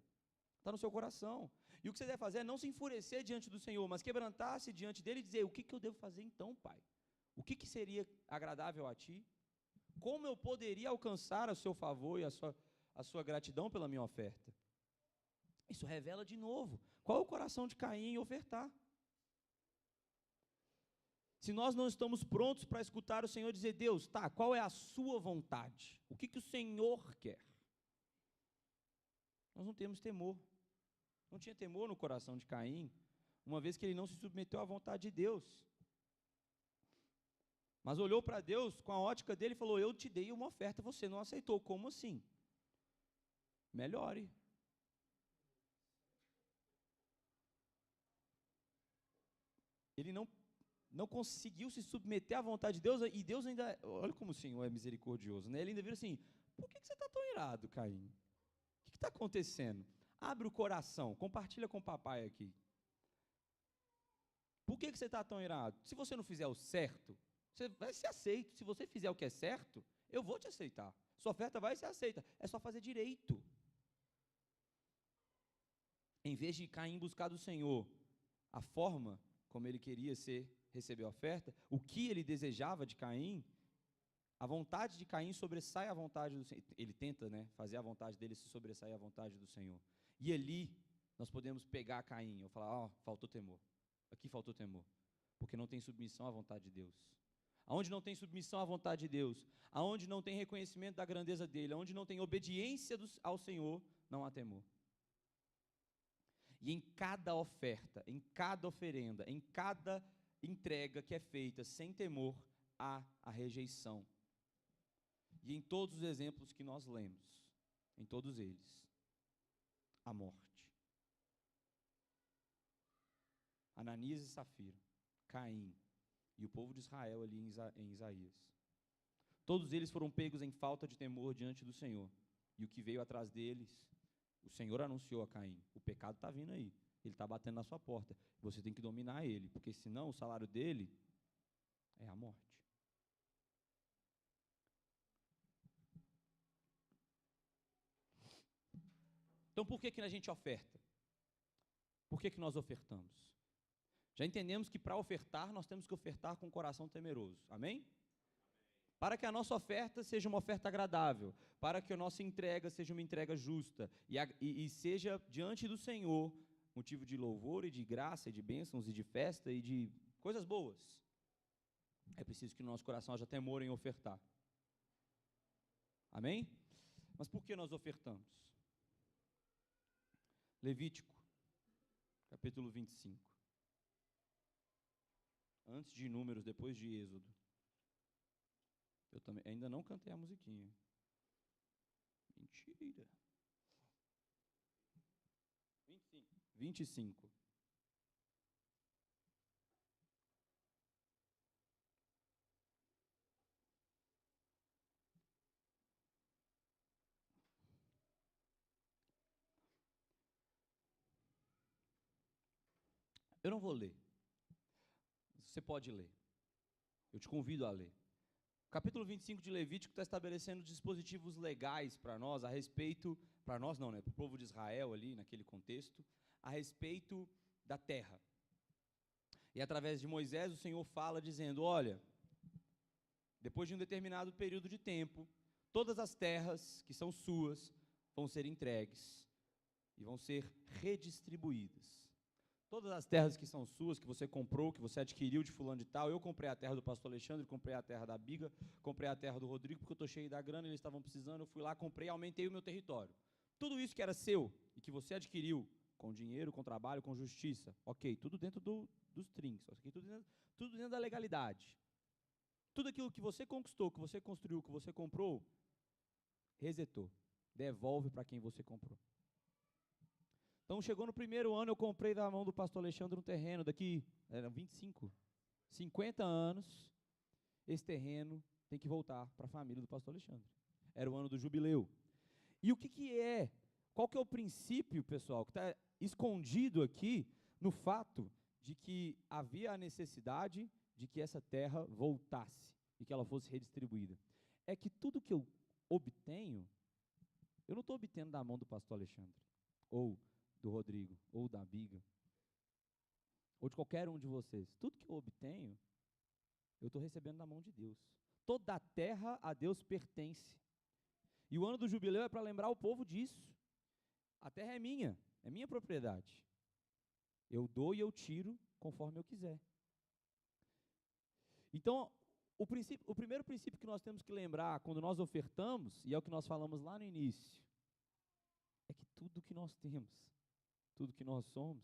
está no seu coração. E o que você deve fazer é não se enfurecer diante do Senhor, mas quebrantar-se diante dele e dizer: o que eu devo fazer então, Pai? O que seria agradável a Ti? Como eu poderia alcançar o seu favor e a sua gratidão pela minha oferta? Isso revela de novo qual é o coração de Caim em ofertar. Se nós não estamos prontos para escutar o Senhor dizer: Deus, qual é a sua vontade? O que o Senhor quer? Nós não temos temor. Não tinha temor no coração de Caim, uma vez que ele não se submeteu à vontade de Deus. Mas olhou para Deus com a ótica dele e falou: eu te dei uma oferta, você não aceitou. Como assim? Melhore. Ele não conseguiu se submeter à vontade de Deus, e Deus ainda, olha como o Senhor é misericordioso, né? Ele ainda vira assim: por que você está tão irado, Caim? O que está acontecendo? Abre o coração, compartilha com o papai aqui. Por que você está tão irado? Se você não fizer o certo, você vai ser aceito. Se você fizer o que é certo, eu vou te aceitar. Sua oferta vai ser aceita. É só fazer direito. Em vez de Caim buscar do Senhor a forma como ele queria receber a oferta, o que ele desejava de Caim, a vontade de Caim sobressai a vontade do Senhor. Ele tenta, fazer a vontade dele se sobressair à vontade do Senhor. E ali nós podemos pegar Caim e falar: faltou temor. Aqui faltou temor, porque não tem submissão à vontade de Deus. Aonde não tem submissão à vontade de Deus, aonde não tem reconhecimento da grandeza dele, aonde não tem obediência ao Senhor, não há temor. E em cada oferta, em cada oferenda, em cada entrega que é feita sem temor, há a rejeição. E em todos os exemplos que nós lemos, em todos eles, a morte. Ananias e Safira, Caim e o povo de Israel ali em Isaías. Todos eles foram pegos em falta de temor diante do Senhor. E o que veio atrás deles, o Senhor anunciou a Caim: o pecado está vindo aí, ele está batendo na sua porta, você tem que dominar ele, porque senão o salário dele é a morte. Então por que a gente oferta? Por que nós ofertamos? Já entendemos que para ofertar, nós temos que ofertar com o coração temeroso. Amém? Para que a nossa oferta seja uma oferta agradável, para que a nossa entrega seja uma entrega justa, e seja diante do Senhor motivo de louvor e de graça, e de bênçãos, e de festa, e de coisas boas. É preciso que no nosso coração haja temor em ofertar. Amém? Mas por que nós ofertamos? Levítico, capítulo 25. Antes de Números, depois de Êxodo. Eu também ainda não cantei a musiquinha. Mentira. 25. Eu não vou ler. Você pode ler. Eu te convido a ler. O capítulo 25 de Levítico está estabelecendo dispositivos legais para nós a respeito, para nós não, para o povo de Israel ali, naquele contexto, a respeito da terra. E através de Moisés, o Senhor fala dizendo: olha, depois de um determinado período de tempo, todas as terras que são suas vão ser entregues e vão ser redistribuídas. Todas as terras que são suas, que você comprou, que você adquiriu de fulano de tal, eu comprei a terra do pastor Alexandre, comprei a terra da Biga, comprei a terra do Rodrigo, porque eu estou cheio da grana, eles estavam precisando, eu fui lá, comprei, aumentei o meu território. Tudo isso que era seu e que você adquiriu com dinheiro, com trabalho, com justiça, ok, tudo dentro dos trinks, okay, tudo dentro da legalidade. Tudo aquilo que você conquistou, que você construiu, que você comprou, resetou, devolve para quem você comprou. Então, chegou no primeiro ano, eu comprei da mão do pastor Alexandre um terreno, daqui, eram 50 anos, esse terreno tem que voltar para a família do pastor Alexandre. Era o ano do jubileu. E o que é? Qual que é o princípio, pessoal, que está escondido aqui no fato de que havia a necessidade de que essa terra voltasse e que ela fosse redistribuída? É que tudo que eu obtenho, eu não estou obtendo da mão do pastor Alexandre, ou do Rodrigo, ou da Biga, ou de qualquer um de vocês. Tudo que eu obtenho, eu estou recebendo da mão de Deus. Toda a terra a Deus pertence. E o ano do jubileu é para lembrar o povo disso. A terra é minha propriedade. Eu dou e eu tiro conforme eu quiser. Então, o primeiro princípio que nós temos que lembrar quando nós ofertamos, e é o que nós falamos lá no início, é que tudo que nós temos, tudo que nós somos,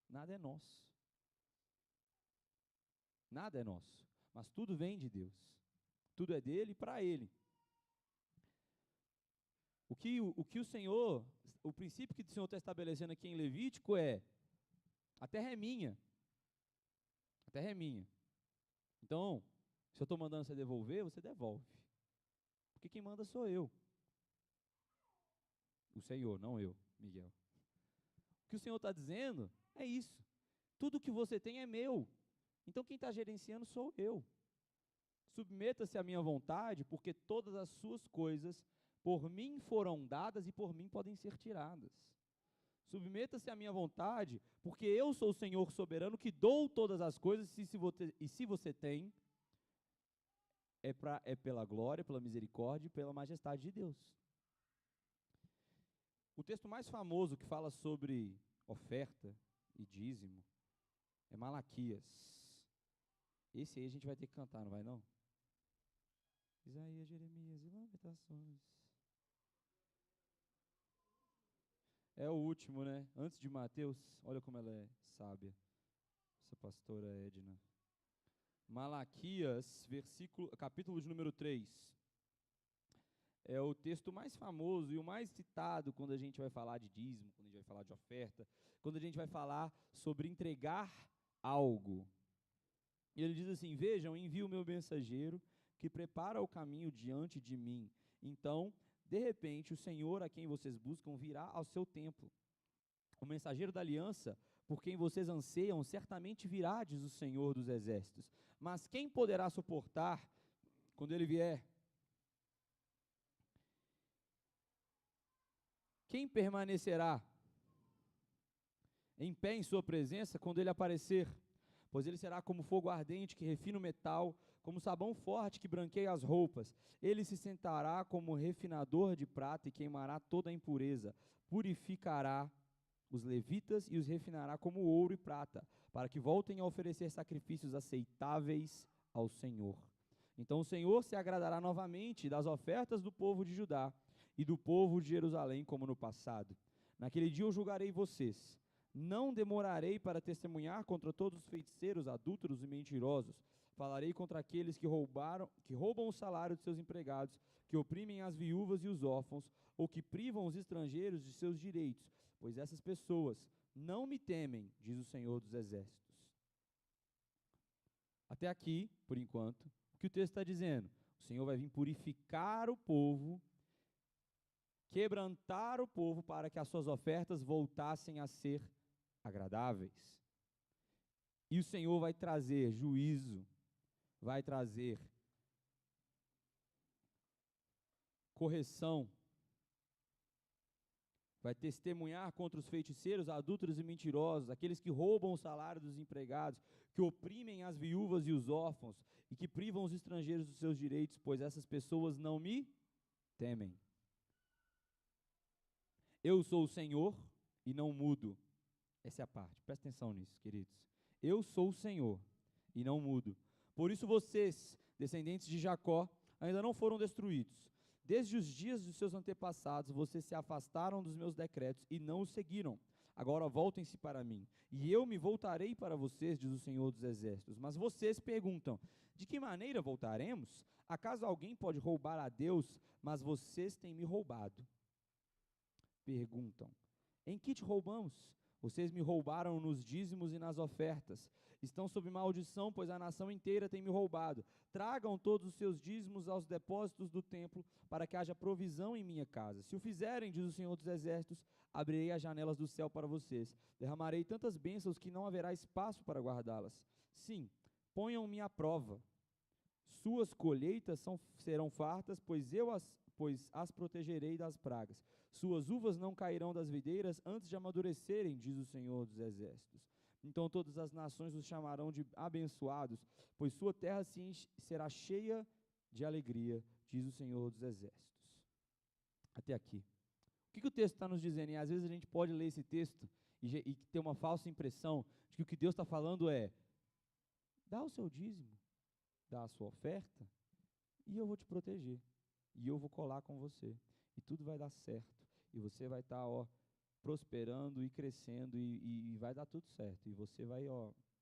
nada é nosso. Nada é nosso, mas tudo vem de Deus. Tudo é dele e para ele. O Senhor, o princípio que o Senhor está estabelecendo aqui em Levítico é: a terra é minha. A terra é minha. Então, se eu estou mandando você devolver, você devolve. Porque quem manda sou eu. O Senhor, não eu, Miguel. O que o Senhor está dizendo é isso. Tudo que você tem é meu. Então quem está gerenciando sou eu. Submeta-se à minha vontade, porque todas as suas coisas por mim foram dadas e por mim podem ser tiradas. Submeta-se à minha vontade, porque eu sou o Senhor soberano que dou todas as coisas, e se você tem, é pela glória, pela misericórdia e pela majestade de Deus. O texto mais famoso que fala sobre oferta e dízimo é Malaquias. Esse aí a gente vai ter que cantar, não vai não? Isaías, Jeremias e Lamentações. É o último, né? Antes de Mateus, olha como ela é sábia, essa pastora Edna. Malaquias, capítulo de número 3. É o texto mais famoso e o mais citado quando a gente vai falar de dízimo, quando a gente vai falar de oferta, quando a gente vai falar sobre entregar algo. E ele diz assim: vejam, envio o meu mensageiro, que prepara o caminho diante de mim. Então, de repente, o Senhor a quem vocês buscam virá ao seu templo. O mensageiro da aliança, por quem vocês anseiam, certamente virá, diz o Senhor dos exércitos. Mas quem poderá suportar quando ele vier? Quem permanecerá em pé em sua presença quando ele aparecer? Pois ele será como fogo ardente que refina o metal, como sabão forte que branqueia as roupas. Ele se sentará como refinador de prata e queimará toda a impureza. Purificará os levitas e os refinará como ouro e prata, para que voltem a oferecer sacrifícios aceitáveis ao Senhor. Então o Senhor se agradará novamente das ofertas do povo de Judá e do povo de Jerusalém, como no passado. Naquele dia eu julgarei vocês. Não demorarei para testemunhar contra todos os feiticeiros, adúlteros e mentirosos. Falarei contra aqueles que roubam o salário de seus empregados, que oprimem as viúvas e os órfãos, ou que privam os estrangeiros de seus direitos, pois essas pessoas não me temem, diz o Senhor dos Exércitos. Até aqui, por enquanto, o que o texto está dizendo? O Senhor vai vir purificar o povo, quebrantar o povo para que as suas ofertas voltassem a ser agradáveis. E o Senhor vai trazer juízo, vai trazer correção, vai testemunhar contra os feiticeiros, adúlteros e mentirosos, aqueles que roubam o salário dos empregados, que oprimem as viúvas e os órfãos, e que privam os estrangeiros dos seus direitos, pois essas pessoas não me temem. Eu sou o Senhor e não mudo. Essa é a parte, presta atenção nisso, queridos. Eu sou o Senhor e não mudo. Por isso vocês, descendentes de Jacó, ainda não foram destruídos. Desde os dias dos seus antepassados, vocês se afastaram dos meus decretos e não os seguiram. Agora voltem-se para mim, e eu me voltarei para vocês, diz o Senhor dos Exércitos. Mas vocês perguntam: de que maneira voltaremos? Acaso alguém pode roubar a Deus? Mas vocês têm me roubado. Perguntam: em que te roubamos? Vocês me roubaram nos dízimos e nas ofertas. Estão sob maldição, pois a nação inteira tem me roubado. Tragam todos os seus dízimos aos depósitos do templo, para que haja provisão em minha casa. Se o fizerem, diz o Senhor dos Exércitos, abrirei as janelas do céu para vocês. Derramarei tantas bênçãos que não haverá espaço para guardá-las. Sim, ponham-me à prova. Suas colheitas serão fartas, pois as protegerei das pragas. Suas uvas não cairão das videiras antes de amadurecerem, diz o Senhor dos Exércitos. Então todas as nações os chamarão de abençoados, pois sua terra será cheia de alegria, diz o Senhor dos Exércitos. Até aqui. O que o texto está nos dizendo? E às vezes a gente pode ler esse texto e ter uma falsa impressão de que o que Deus está falando é: dá o seu dízimo, dá a sua oferta, e eu vou te proteger, e eu vou colar com você, e tudo vai dar certo, e você vai estar, prosperando e crescendo e vai dar tudo certo. E você vai,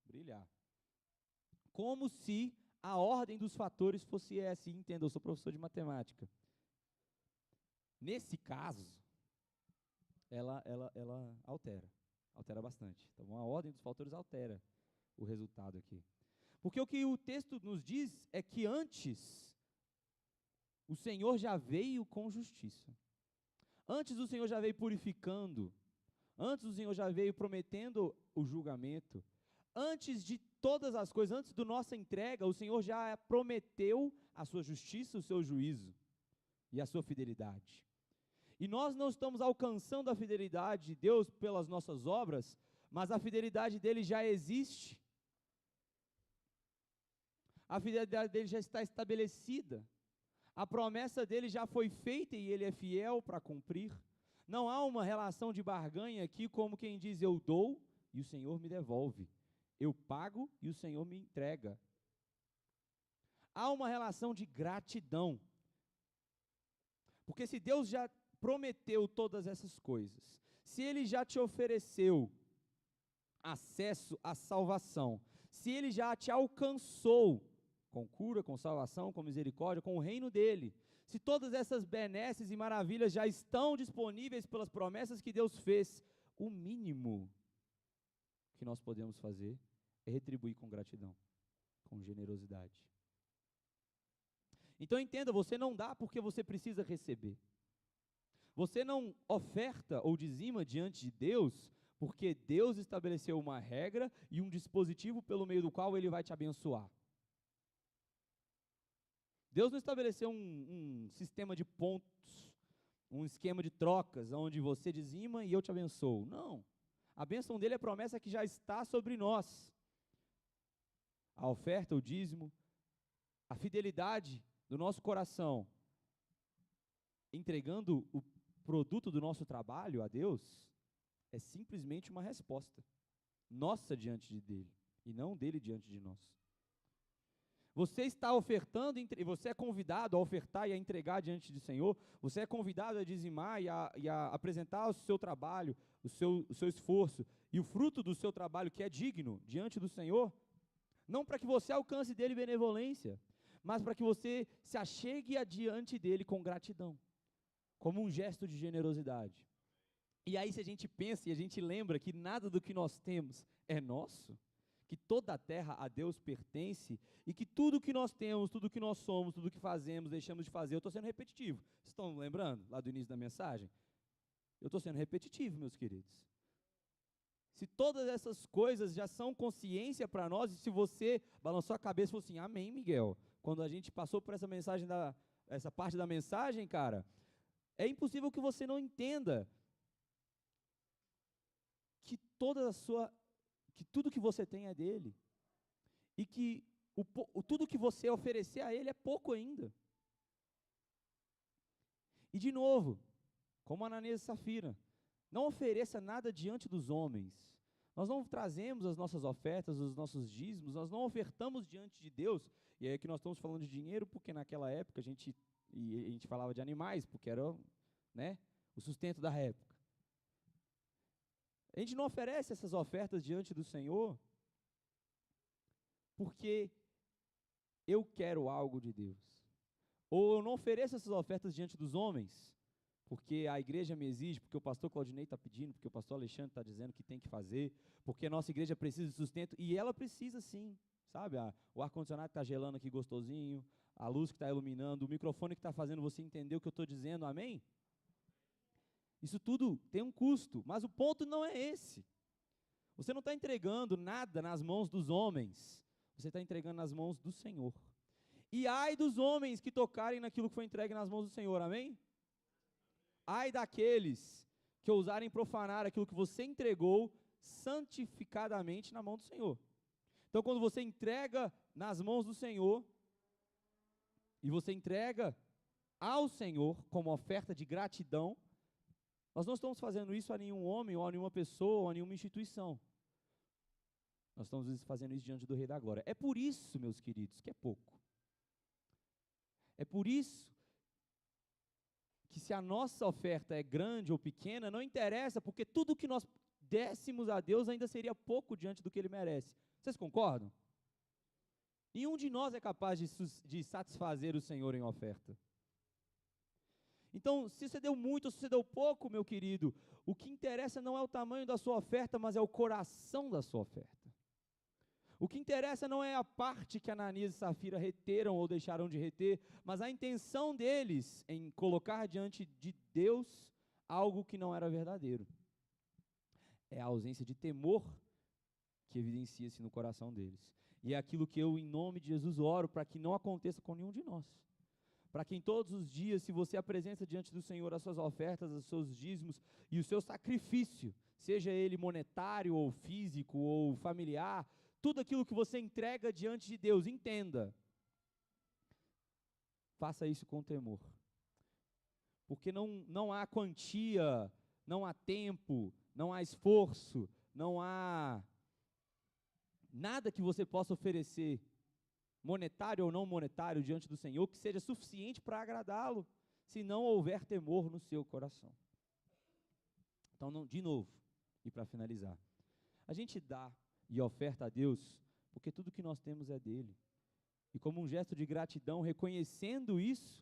brilhar. Como se a ordem dos fatores fosse essa. E entenda, eu sou professor de matemática. Nesse caso, ela altera bastante. Então, a ordem dos fatores altera o resultado aqui. Porque o que o texto nos diz é que antes o Senhor já veio com justiça. Antes o Senhor já veio purificando. Antes o Senhor já veio prometendo o julgamento. Antes de todas as coisas, antes da nossa entrega, o Senhor já prometeu a sua justiça, o seu juízo e a sua fidelidade. E nós não estamos alcançando a fidelidade de Deus pelas nossas obras, mas a fidelidade dele já existe. A fidelidade dele já está estabelecida. A promessa dele já foi feita e ele é fiel para cumprir. Não há uma relação de barganha aqui como quem diz eu dou e o Senhor me devolve. Eu pago e o Senhor me entrega. Há uma relação de gratidão. Porque se Deus já prometeu todas essas coisas, se Ele já te ofereceu acesso à salvação, se Ele já te alcançou com cura, com salvação, com misericórdia, com o reino dEle, se todas essas benesses e maravilhas já estão disponíveis pelas promessas que Deus fez, o mínimo que nós podemos fazer é retribuir com gratidão, com generosidade. Então entenda, você não dá porque você precisa receber. Você não oferta ou dizima diante de Deus porque Deus estabeleceu uma regra e um dispositivo pelo meio do qual Ele vai te abençoar. Deus não estabeleceu um sistema de pontos, um esquema de trocas, onde você dizima e eu te abençoo. Não. A bênção dele é a promessa que já está sobre nós. A oferta, o dízimo, a fidelidade do nosso coração, entregando o produto do nosso trabalho a Deus, é simplesmente uma resposta nossa diante dele, e não dele diante de nós. Você está ofertando, você é convidado a ofertar e a entregar diante do Senhor, você é convidado a dizimar e a apresentar o seu trabalho, o seu esforço, e o fruto do seu trabalho que é digno diante do Senhor, não para que você alcance dele benevolência, mas para que você se achegue adiante dele com gratidão, como um gesto de generosidade. E aí se a gente pensa e a gente lembra que nada do que nós temos é nosso, que toda a terra a Deus pertence, e que tudo que nós temos, tudo que nós somos, tudo que fazemos, deixamos de fazer, eu estou sendo repetitivo. Vocês estão lembrando lá do início da mensagem? Eu estou sendo repetitivo, meus queridos. Se todas essas coisas já são consciência para nós, e se você balançou a cabeça e falou assim, amém, Miguel, quando a gente passou por essa mensagem, essa parte da mensagem, cara, é impossível que você não entenda que que tudo que você tem é dele, e que tudo que você oferecer a ele é pouco ainda. E de novo, como Ananias e Safira, não ofereça nada diante dos homens. Nós não trazemos as nossas ofertas, os nossos dízimos, nós não ofertamos diante de Deus. E é que nós estamos falando de dinheiro, porque naquela época a gente falava de animais, porque era, né, o sustento da época. A gente não oferece essas ofertas diante do Senhor porque eu quero algo de Deus. Ou eu não ofereço essas ofertas diante dos homens porque a igreja me exige, porque o pastor Claudinei está pedindo, porque o pastor Alexandre está dizendo que tem que fazer, porque a nossa igreja precisa de sustento, e ela precisa sim, sabe? O ar-condicionado que está gelando aqui gostosinho, a luz que está iluminando, o microfone que está fazendo você entender o que eu estou dizendo, amém? Isso tudo tem um custo, mas o ponto não é esse. Você não está entregando nada nas mãos dos homens, você está entregando nas mãos do Senhor. E ai dos homens que tocarem naquilo que foi entregue nas mãos do Senhor, amém? Ai daqueles que ousarem profanar aquilo que você entregou santificadamente na mão do Senhor. Então, quando você entrega nas mãos do Senhor, e você entrega ao Senhor como oferta de gratidão, nós não estamos fazendo isso a nenhum homem, ou a nenhuma pessoa, ou a nenhuma instituição. Nós estamos fazendo isso diante do Rei da Glória. É por isso, meus queridos, que é pouco. É por isso que que se a nossa oferta é grande ou pequena, não interessa, porque tudo que nós dessemos a Deus ainda seria pouco diante do que Ele merece. Vocês concordam? Nenhum de nós é capaz de satisfazer o Senhor em oferta. Então, se você deu muito ou se você deu pouco, meu querido, o que interessa não é o tamanho da sua oferta, mas é o coração da sua oferta. O que interessa não é a parte que Ananias e Safira reteram ou deixaram de reter, mas a intenção deles em colocar diante de Deus algo que não era verdadeiro. É a ausência de temor que evidencia-se no coração deles. E é aquilo que eu, em nome de Jesus, oro para que não aconteça com nenhum de nós. Para que em todos os dias, se você apresenta diante do Senhor as suas ofertas, os seus dízimos e o seu sacrifício, seja ele monetário ou físico ou familiar, tudo aquilo que você entrega diante de Deus, entenda, faça isso com temor. Porque não há quantia, não há tempo, não há esforço, não há nada que você possa oferecer, monetário ou não monetário, diante do Senhor, que seja suficiente para agradá-lo, se não houver temor no seu coração. Então, de novo, e para finalizar, a gente dá e oferta a Deus, porque tudo que nós temos é dele. E como um gesto de gratidão, reconhecendo isso,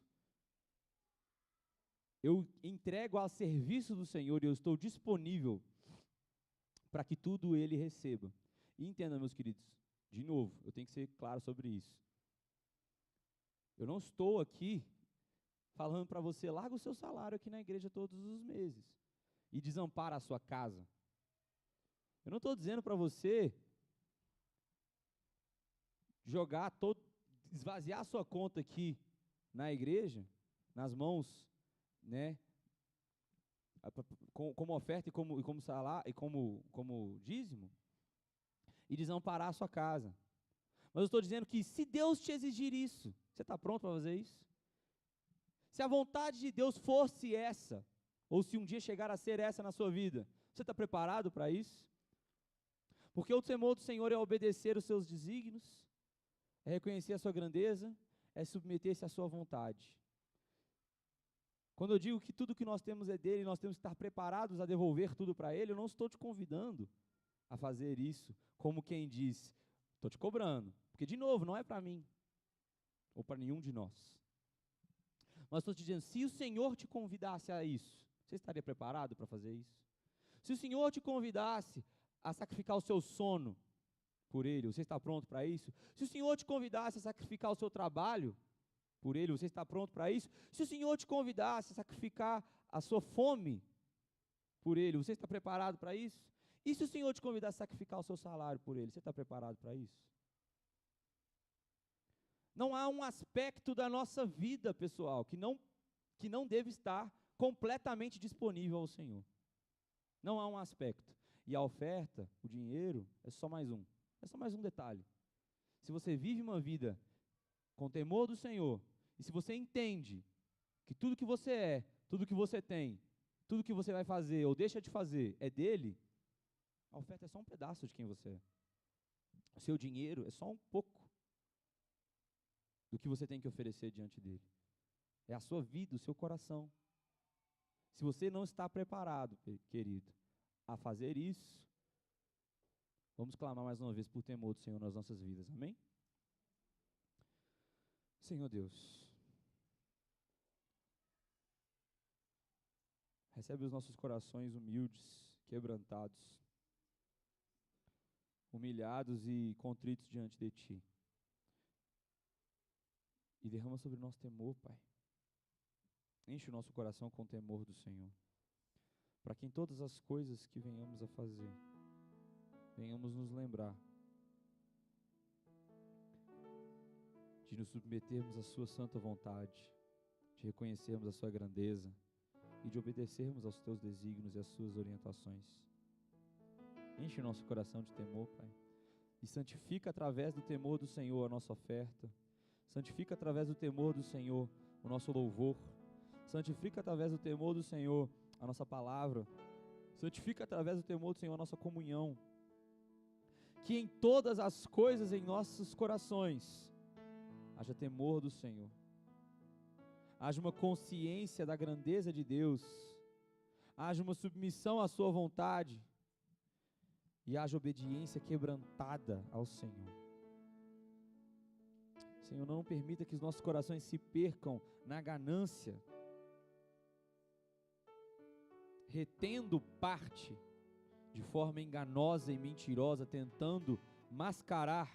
eu entrego ao serviço do Senhor e eu estou disponível para que tudo ele receba. E entenda, meus queridos, de novo, eu tenho que ser claro sobre isso. Eu não estou aqui falando para você, larga o seu salário aqui na igreja todos os meses e desampara a sua casa. Eu não estou dizendo para você esvaziar a sua conta aqui na igreja, nas mãos, né, como oferta e como salário e como dízimo, e desamparar a sua casa. Mas eu estou dizendo que se Deus te exigir isso, você está pronto para fazer isso? Se a vontade de Deus fosse essa, ou se um dia chegar a ser essa na sua vida, você está preparado para isso? Porque o temor do Senhor é obedecer os seus desígnios, é reconhecer a sua grandeza, é submeter-se à sua vontade. Quando eu digo que tudo que nós temos é dele, nós temos que estar preparados a devolver tudo para ele, eu não estou te convidando a fazer isso, como quem diz, estou te cobrando, porque de novo, não é para mim, ou para nenhum de nós. Mas estou te dizendo, se o Senhor te convidasse a isso, você estaria preparado para fazer isso? Se o Senhor te convidasse a sacrificar o seu sono por Ele, você está pronto para isso? Se o Senhor te convidasse a sacrificar o seu trabalho por Ele, você está pronto para isso? Se o Senhor te convidasse a sacrificar a sua fome por Ele, você está preparado para isso? E se o Senhor te convidasse a sacrificar o seu salário por Ele, você está preparado para isso? Não há um aspecto da nossa vida, pessoal, que não deve estar completamente disponível ao Senhor. Não há um aspecto. E a oferta, o dinheiro, é só mais um. É só mais um detalhe. Se você vive uma vida com temor do Senhor, e se você entende que tudo que você é, tudo que você tem, tudo que você vai fazer ou deixa de fazer é dele, a oferta é só um pedaço de quem você é. O seu dinheiro é só um pouco do que você tem que oferecer diante dele. É a sua vida, o seu coração. Se você não está preparado, querido, a fazer isso, vamos clamar mais uma vez por temor do Senhor nas nossas vidas, amém? Senhor Deus, recebe os nossos corações humildes, quebrantados, humilhados e contritos diante de Ti. E derrama sobre nós temor, Pai. Enche o nosso coração com o temor do Senhor, para que em todas as coisas que venhamos a fazer, venhamos nos lembrar de nos submetermos à Sua santa vontade, de reconhecermos a Sua grandeza e de obedecermos aos Teus desígnios e às Suas orientações. Enche o nosso coração de temor, Pai, e santifica através do temor do Senhor a nossa oferta, santifica através do temor do Senhor o nosso louvor, santifica através do temor do Senhor a nossa palavra, santifica através do temor do Senhor a nossa comunhão. Que em todas as coisas em nossos corações haja temor do Senhor. haja uma consciência da grandeza de Deus, haja uma submissão à sua vontade e haja obediência quebrantada ao Senhor. Senhor, não permita que os nossos corações se percam na ganância, retendo parte de forma enganosa e mentirosa, tentando mascarar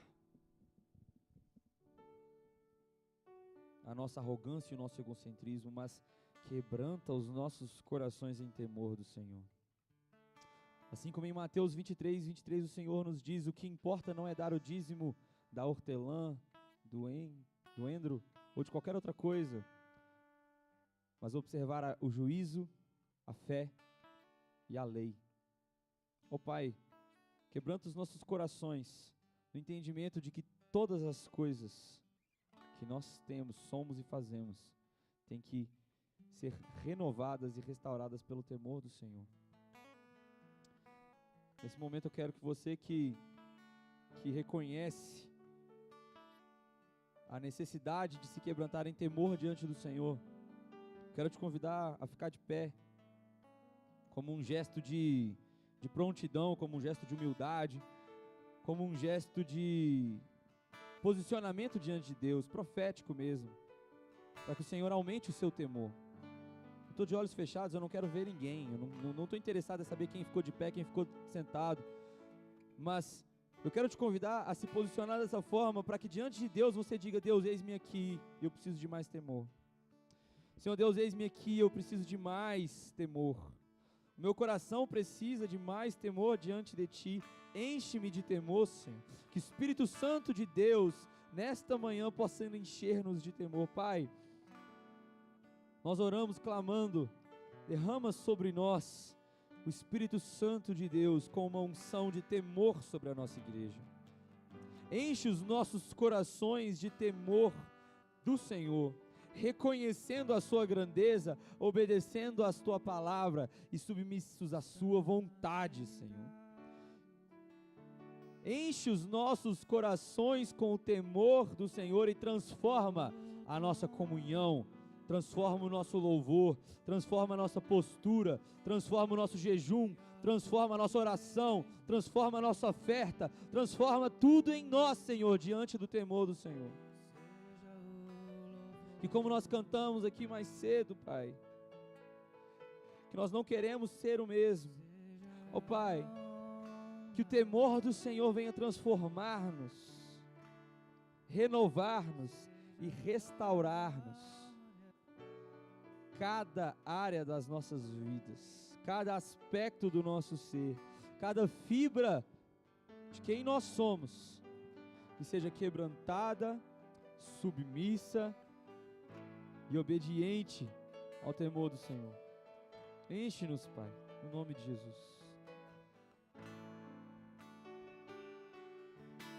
a nossa arrogância e o nosso egocentrismo, mas quebranta os nossos corações em temor do Senhor. Assim como em Mateus 23, o Senhor nos diz: o que importa não é dar o dízimo da hortelã, do endro ou de qualquer outra coisa, mas observar o juízo, a fé e a lei. Ó Pai, quebranta os nossos corações no entendimento de que todas as coisas que nós temos, somos e fazemos tem que ser renovadas e restauradas pelo temor do Senhor. Nesse momento eu quero que você que reconhece a necessidade de se quebrantar em temor diante do Senhor, quero te convidar a ficar de pé, como um gesto de prontidão, como um gesto de humildade, como um gesto de posicionamento diante de Deus, profético mesmo, para que o Senhor aumente o seu temor. Eu estou de olhos fechados, eu não quero ver ninguém, eu não estou interessado em saber quem ficou de pé, quem ficou sentado, mas eu quero te convidar a se posicionar dessa forma, para que diante de Deus você diga: Deus, eis-me aqui, eu preciso de mais temor. Senhor Deus, eis-me aqui, eu preciso de mais temor. O meu coração precisa de mais temor diante de Ti. Enche-me de temor, Senhor. Que o Espírito Santo de Deus, nesta manhã, possa encher-nos de temor. Pai, nós oramos clamando: derrama sobre nós o Espírito Santo de Deus com uma unção de temor sobre a nossa igreja. Enche os nossos corações de temor do Senhor, reconhecendo a sua grandeza, obedecendo a tua palavra e submissos à sua vontade, Senhor. Enche os nossos corações com o temor do Senhor e transforma a nossa comunhão, transforma o nosso louvor, transforma a nossa postura, transforma o nosso jejum, transforma a nossa oração, transforma a nossa oferta, transforma tudo em nós, Senhor, diante do temor do Senhor. E como nós cantamos aqui mais cedo, Pai, que nós não queremos ser o mesmo. Ó Pai, que o temor do Senhor venha transformar-nos, renovar-nos e restaurar-nos. Cada área das nossas vidas, cada aspecto do nosso ser, cada fibra de quem nós somos, que seja quebrantada, submissa e obediente ao temor do Senhor. Enche-nos, Pai, no nome de Jesus.